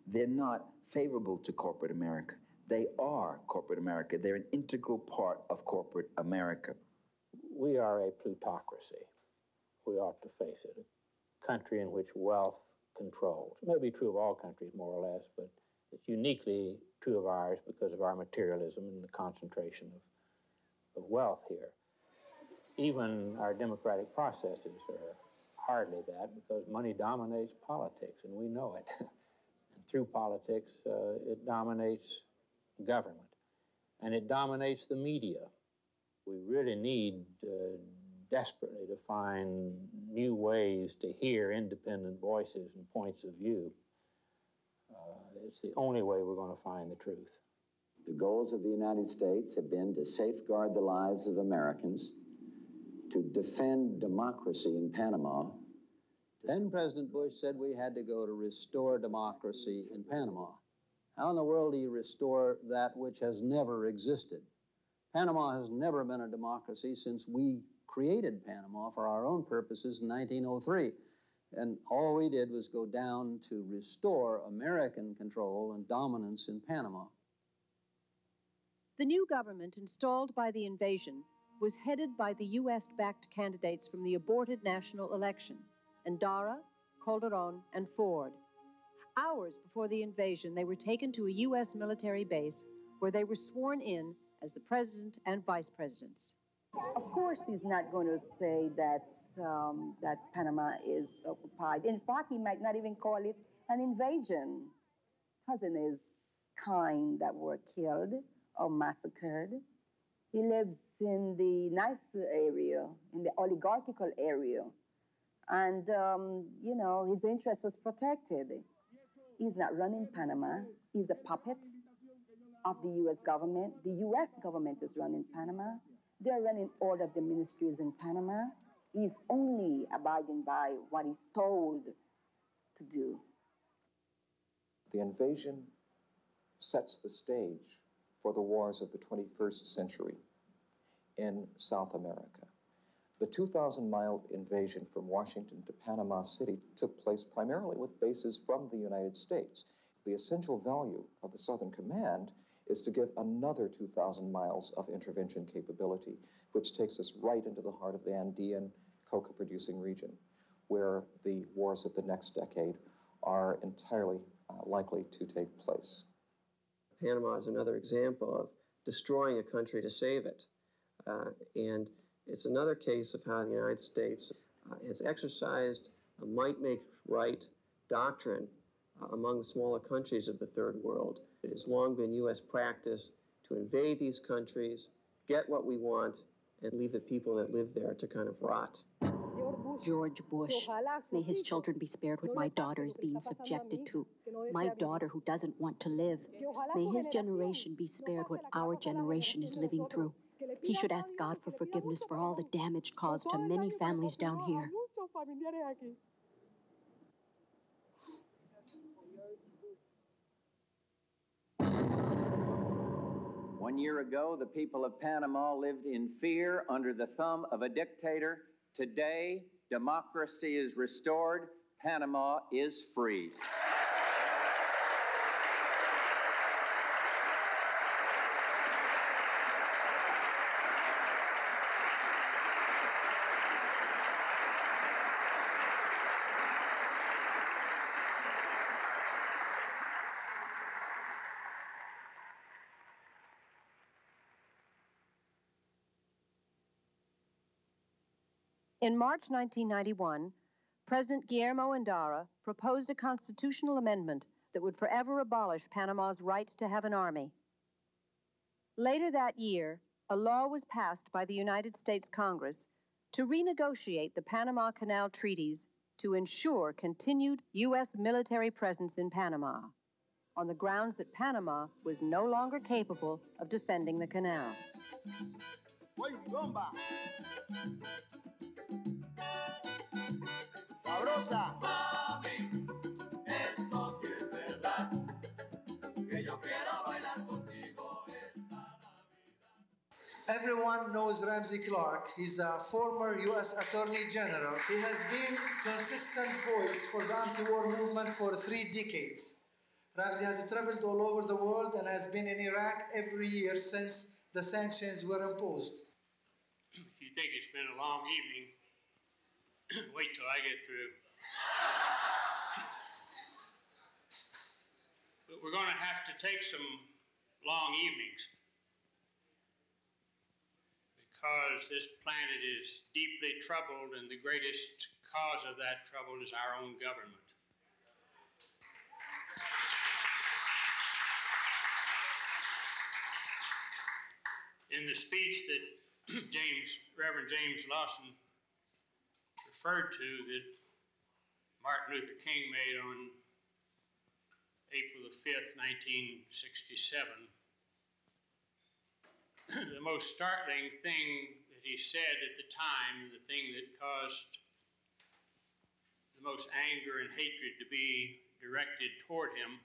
They're not favorable to corporate America. They are corporate America. They're an integral part of corporate America. We are a plutocracy. We ought to face it. A country in which wealth controls. It may be true of all countries, more or less, but it's uniquely true of ours because of our materialism and the concentration of wealth here. Even our democratic processes are hardly that because money dominates politics, and we know it. And through politics, it dominates government, and it dominates the media. We really need desperately to find new ways to hear independent voices and points of view. It's the only way we're going to find the truth. The goals of the United States have been to safeguard the lives of Americans, to defend democracy in Panama. Then President Bush said we had to go to restore democracy in Panama. How in the world do you restore that which has never existed? Panama has never been a democracy since we created Panama for our own purposes in 1903. And all we did was go down to restore American control and dominance in Panama. The new government installed by the invasion was headed by the U.S.-backed candidates from the aborted national election, Endara, Calderon, and Ford. Hours before the invasion, they were taken to a U.S. military base where they were sworn in as the president and vice presidents. Of course, he's not going to say that, that Panama is occupied. In fact, he might not even call it an invasion. It wasn't his kind that were killed or massacred. He lives in the nicer area, in the oligarchical area. And, you know, his interest was protected. He's not running Panama. He's a puppet of the U.S. government. The U.S. government is running Panama. They're running all of the ministries in Panama. He's only abiding by what he's told to do. The invasion sets the stage for the wars of the 21st century in South America. The 2,000-mile invasion from Washington to Panama City took place primarily with bases from the United States. The essential value of the Southern Command is to give another 2,000 miles of intervention capability, which takes us right into the heart of the Andean coca-producing region, where the wars of the next decade are entirely likely to take place. Panama is another example of destroying a country to save it. And it's another case of how the United States has exercised a might makes right doctrine among the smaller countries of the Third World. It has long been U.S. practice to invade these countries, get what we want, and leave the people that live there to kind of rot. George Bush, may his children be spared what my daughter is being subjected to. My daughter who doesn't want to live. May his generation be spared what our generation is living through. He should ask God for forgiveness for all the damage caused to many families down here. 1 year ago, the people of Panama lived in fear under the thumb of a dictator. Today, democracy is restored. Panama is free. In March 1991, President Guillermo Endara proposed a constitutional amendment that would forever abolish Panama's right to have an army. Later that year, a law was passed by the United States Congress to renegotiate the Panama Canal treaties to ensure continued U.S. military presence in Panama, on the grounds that Panama was no longer capable of defending the canal. Sabrosa. Mami, esto sí es verdad, que yo quiero bailar contigo esta Navidad. Everyone knows Ramsey Clark. He's a former U.S. Attorney General. He has been consistent voice for the anti-war movement for 3 decades. Ramsey has traveled all over the world and has been in Iraq every year since the sanctions were imposed. If you think it's been a long evening, wait till I get through. But we're going to have to take some long evenings because this planet is deeply troubled, and the greatest cause of that trouble is our own government. In the speech that Reverend James Lawson referred to, that Martin Luther King made on April the 5th, 1967, the most startling thing that he said at the time, the thing that caused the most anger and hatred to be directed toward him,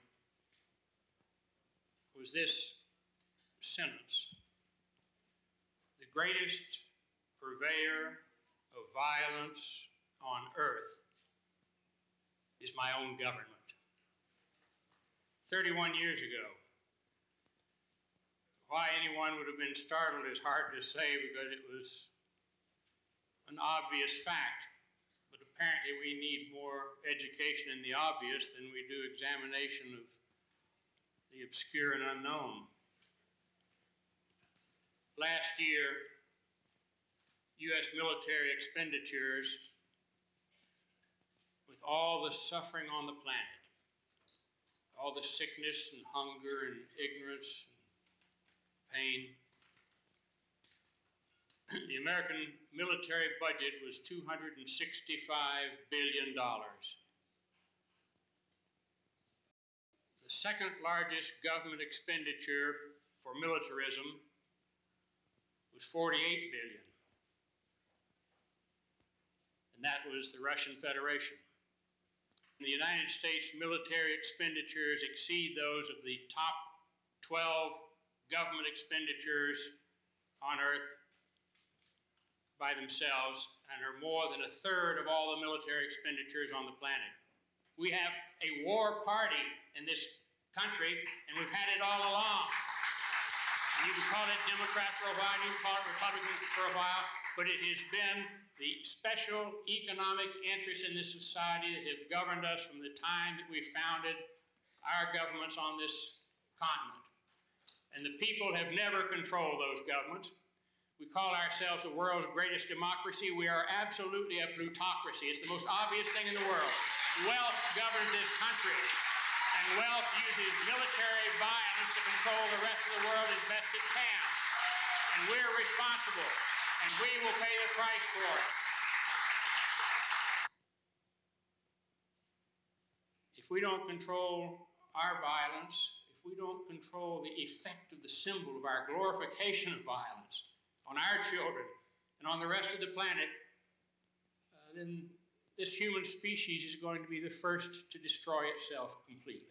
was this sentence: "The greatest purveyor of violence on earth is my own government." 31 years ago. Why anyone would have been startled is hard to say, because it was an obvious fact. But apparently we need more education in the obvious than we do examination of the obscure and unknown. Last year, U.S. military expenditures, with all the suffering on the planet, all the sickness and hunger and ignorance and pain, the American military budget was $265 billion. The second largest government expenditure for militarism was $48 billion. And that was the Russian Federation. The United States military expenditures exceed those of the top 12 government expenditures on Earth by themselves, and are more than a third of all the military expenditures on the planet. We have a war party in this country, and we've had it all along. You can call it Democrat for a while, you can call it Republican for a while, but it has been the special economic interests in this society that have governed us from the time that we founded our governments on this continent. And the people have never controlled those governments. We call ourselves the world's greatest democracy. We are absolutely a plutocracy. It's the most obvious thing in the world. Wealth governs this country, and wealth uses military violence to control the rest of the world as best it can. And we're responsible, and we will pay the price for it. If we don't control our violence, if we don't control the effect of the symbol of our glorification of violence on our children and on the rest of the planet, then this human species is going to be the first to destroy itself completely.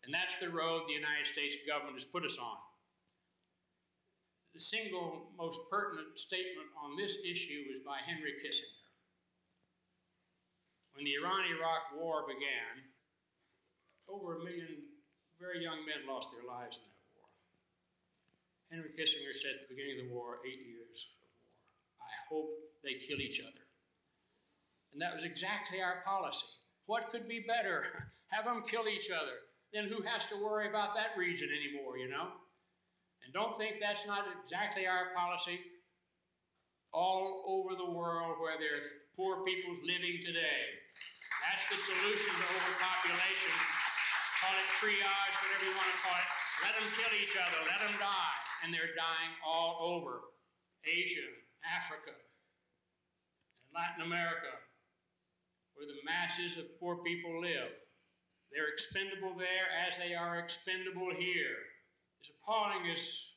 And that's the road the United States government has put us on. The single most pertinent statement on this issue was by Henry Kissinger. When the Iran-Iraq war began, over 1 million very young men lost their lives in that war. Henry Kissinger said at the beginning of the war, 8 years of war, I hope they kill each other. And that was exactly our policy. What could be better? Have them kill each other. Then who has to worry about that region anymore, you know? And don't think that's not exactly our policy all over the world where there's poor peoples living today. That's the solution to overpopulation. Call it triage, whatever you want to call it. Let them kill each other, let them die. And they're dying all over Asia, Africa, and Latin America, where the masses of poor people live. They're expendable there as they are expendable here. As appalling as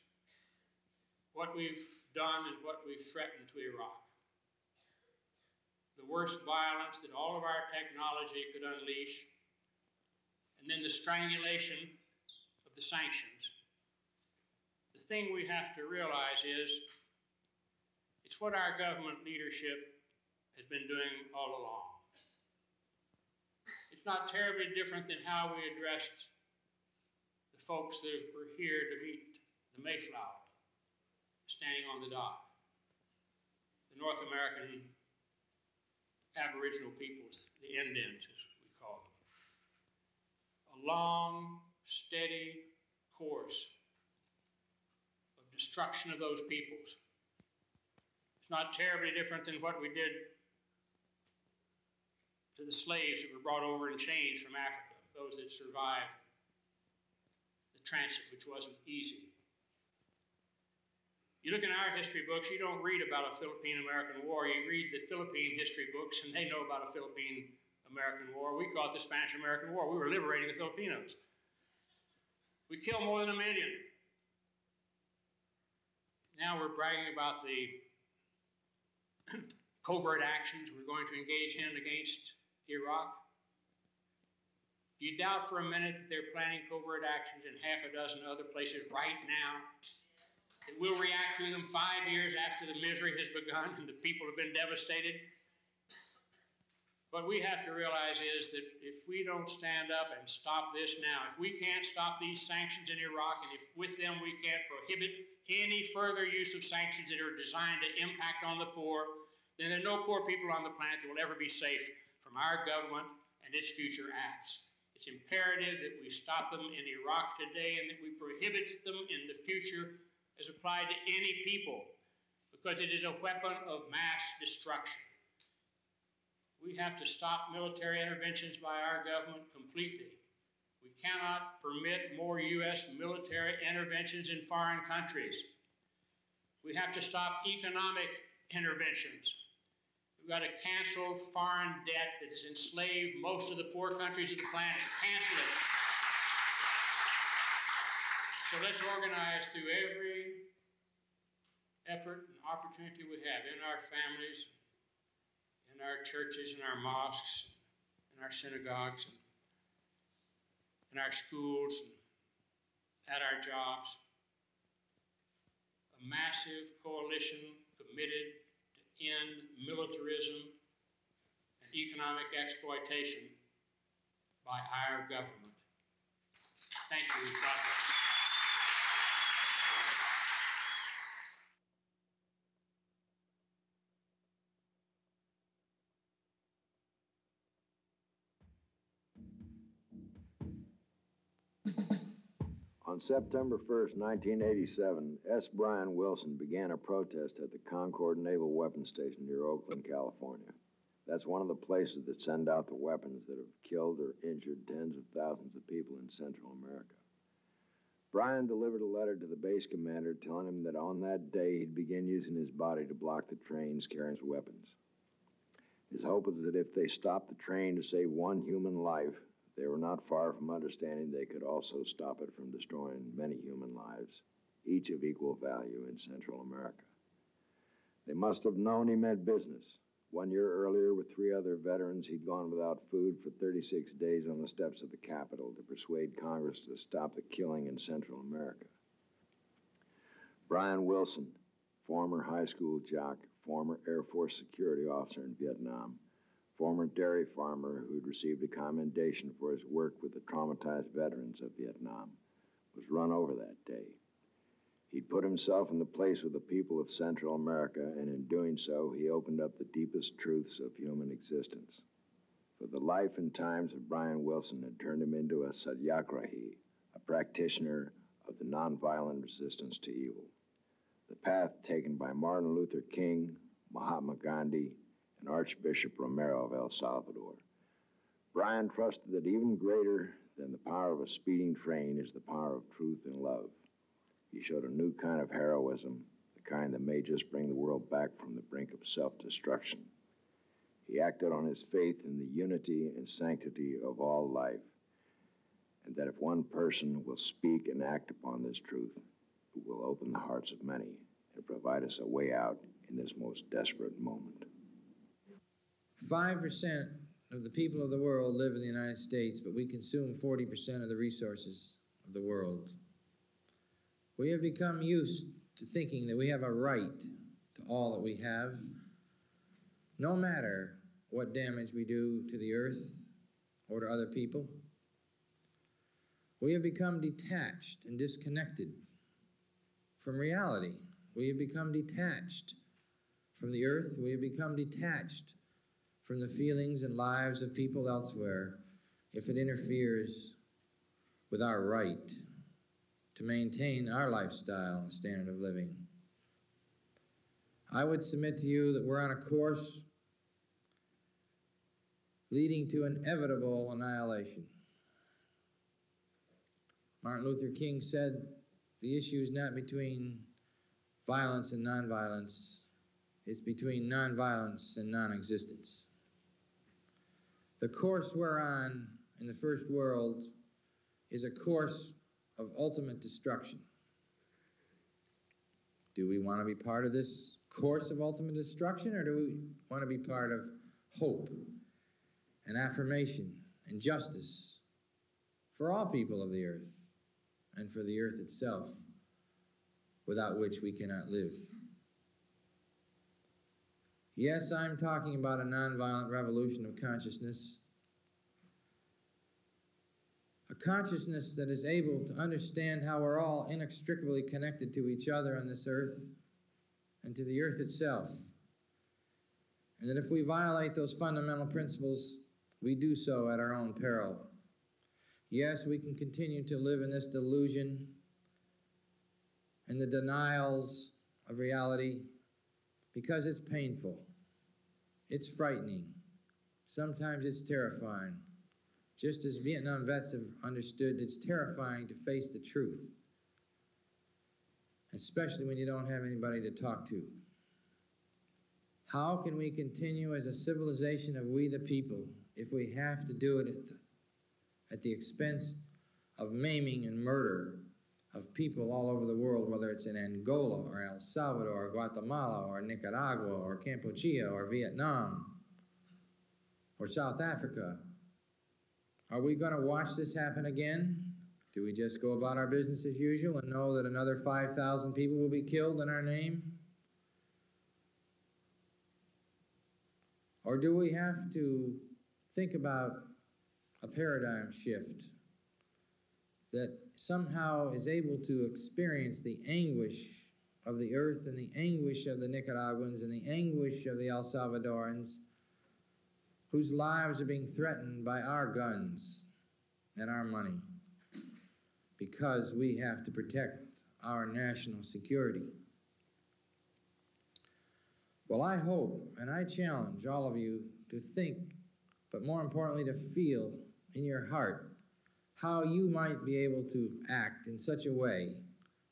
what we've done and what we've threatened to Iraq. The worst violence that all of our technology could unleash, and then the strangulation of the sanctions. The thing we have to realize is it's what our government leadership has been doing all along. It's not terribly different than how we addressed the folks that were here to meet the Mayflower, standing on the dock, the North American Aboriginal peoples, the Indians, as we call them. A long, steady course of destruction of those peoples. It's not terribly different than what we did to the slaves that were brought over in chains from Africa, those that survived the transit, which wasn't easy. You look in our history books, you don't read about a Philippine-American war. You read the Philippine history books, and they know about a Philippine-American war. We call it the Spanish-American War. We were liberating the Filipinos. We killed more than 1 million. Now we're bragging about the covert actions we're going to engage in against Iraq. Do you doubt for a minute that they're planning covert actions in half a dozen other places right now? That we'll react to them 5 years after the misery has begun and the people have been devastated? What we have to realize is that if we don't stand up and stop this now, if we can't stop these sanctions in Iraq, and if with them we can't prohibit any further use of sanctions that are designed to impact on the poor, then there are no poor people on the planet that will ever be safe from our government and its future acts. It's imperative that we stop them in Iraq today and that we prohibit them in the future as applied to any people, because it is a weapon of mass destruction. We have to stop military interventions by our government completely. We cannot permit more U.S. military interventions in foreign countries. We have to stop economic interventions. We've got to cancel foreign debt that has enslaved most of the poor countries of the planet. Cancel it. So let's organize through every effort and opportunity we have in our families, in our churches, in our mosques, in our synagogues, in our schools, at our jobs. A massive coalition committed to end militarism and economic exploitation by our government. Thank you. God bless. On September 1st, 1987, S. Brian Wilson began a protest at the Concord Naval Weapons Station near Oakland, California. That's one of the places that send out the weapons that have killed or injured tens of thousands of people in Central America. Brian delivered a letter to the base commander telling him that on that day he'd begin using his body to block the trains carrying his weapons. His hope was that if they stopped the train to save one human life, they were not far from understanding they could also stop it from destroying many human lives, each of equal value in Central America. They must have known he meant business. 1 year earlier, with 3 other veterans, he'd gone without food for 36 days on the steps of the Capitol to persuade Congress to stop the killing in Central America. Brian Wilson, former high school jock, former Air Force security officer in Vietnam, former dairy farmer who'd received a commendation for his work with the traumatized veterans of Vietnam, was run over that day. He'd put himself in the place of the people of Central America, and in doing so, he opened up the deepest truths of human existence. For the life and times of Brian Wilson had turned him into a satyagrahi, a practitioner of the nonviolent resistance to evil. The path taken by Martin Luther King, Mahatma Gandhi, and Archbishop Romero of El Salvador. Brian trusted that even greater than the power of a speeding train is the power of truth and love. He showed a new kind of heroism, the kind that may just bring the world back from the brink of self-destruction. He acted on his faith in the unity and sanctity of all life, and that if one person will speak and act upon this truth, it will open the hearts of many and provide us a way out in this most desperate moment. 5% of the people of the world live in the United States, but we consume 40% of the resources of the world. We have become used to thinking that we have a right to all that we have, no matter what damage we do to the earth or to other people. We have become detached and disconnected from reality. We have become detached from the earth. We have become detached from the feelings and lives of people elsewhere if it interferes with our right to maintain our lifestyle and standard of living. I would submit to you that we're on a course leading to inevitable annihilation. Martin Luther King said, the issue is not between violence and nonviolence, it's between nonviolence and non-existence. The course we're on in the first world is a course of ultimate destruction. Do we want to be part of this course of ultimate destruction, or do we want to be part of hope and affirmation and justice for all people of the earth and for the earth itself, without which we cannot live? Yes, I'm talking about a nonviolent revolution of consciousness, a consciousness that is able to understand how we're all inextricably connected to each other on this earth and to the earth itself, and that if we violate those fundamental principles, we do so at our own peril. Yes, we can continue to live in this delusion and the denials of reality because it's painful, it's frightening, sometimes it's terrifying. Just as Vietnam vets have understood, it's terrifying to face the truth, especially when you don't have anybody to talk to. How can we continue as a civilization of we the people if we have to do it at the expense of maiming and murder of people all over the world, whether it's in Angola or El Salvador or Guatemala or Nicaragua or Cambodia or Vietnam or South Africa? Are we going to watch this happen again? Do we just go about our business as usual and know that another 5,000 people will be killed in our name? Or do we have to think about a paradigm shift that somehow is able to experience the anguish of the earth and the anguish of the Nicaraguans and the anguish of the El Salvadorans, whose lives are being threatened by our guns and our money? because we have to protect our national security. Well, I hope and I challenge all of you to think, but more importantly to feel in your heart how you might be able to act in such a way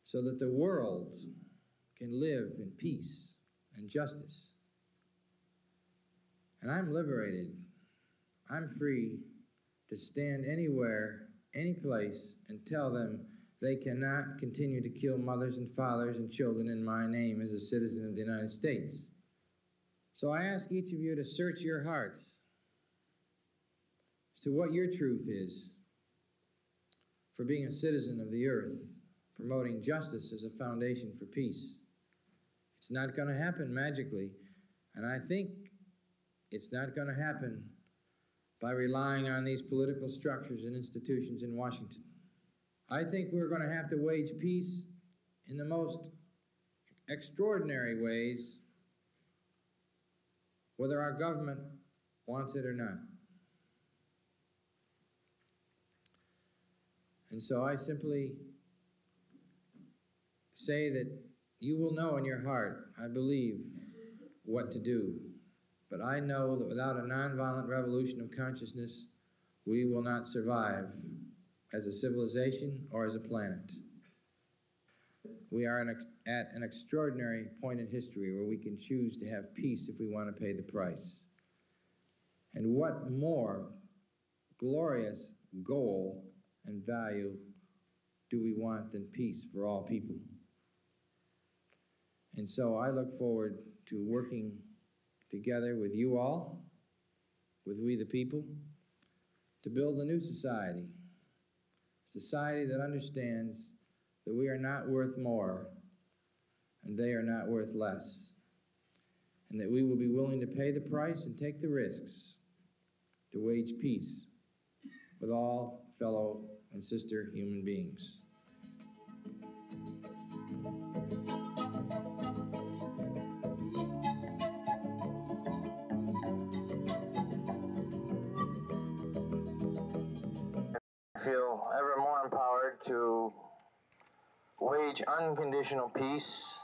so that the world can live in peace and justice. And I'm liberated. I'm free to stand anywhere, any place, and tell them they cannot continue to kill mothers and fathers and children in my name as a citizen of the United States. So I ask each of you to search your hearts as to what your truth is for being a citizen of the earth, promoting justice as a foundation for peace. It's not going to happen magically, and I think it's not going to happen by relying on these political structures and institutions in Washington. I think we're going to have to wage peace in the most extraordinary ways, whether our government wants it or not. And so I simply say that you will know in your heart, I believe, what to do. But I know that without a nonviolent revolution of consciousness, we will not survive as a civilization or as a planet. We are at an extraordinary point in history where we can choose to have peace if we want to pay the price. And what more glorious goal and value do we want than peace for all people? And so I look forward to working together with you all, with we the people, to build a new society, a society that understands that we are not worth more and they are not worth less, and that we will be willing to pay the price and take the risks to wage peace with all fellow and sister human beings. I feel ever more empowered to wage unconditional peace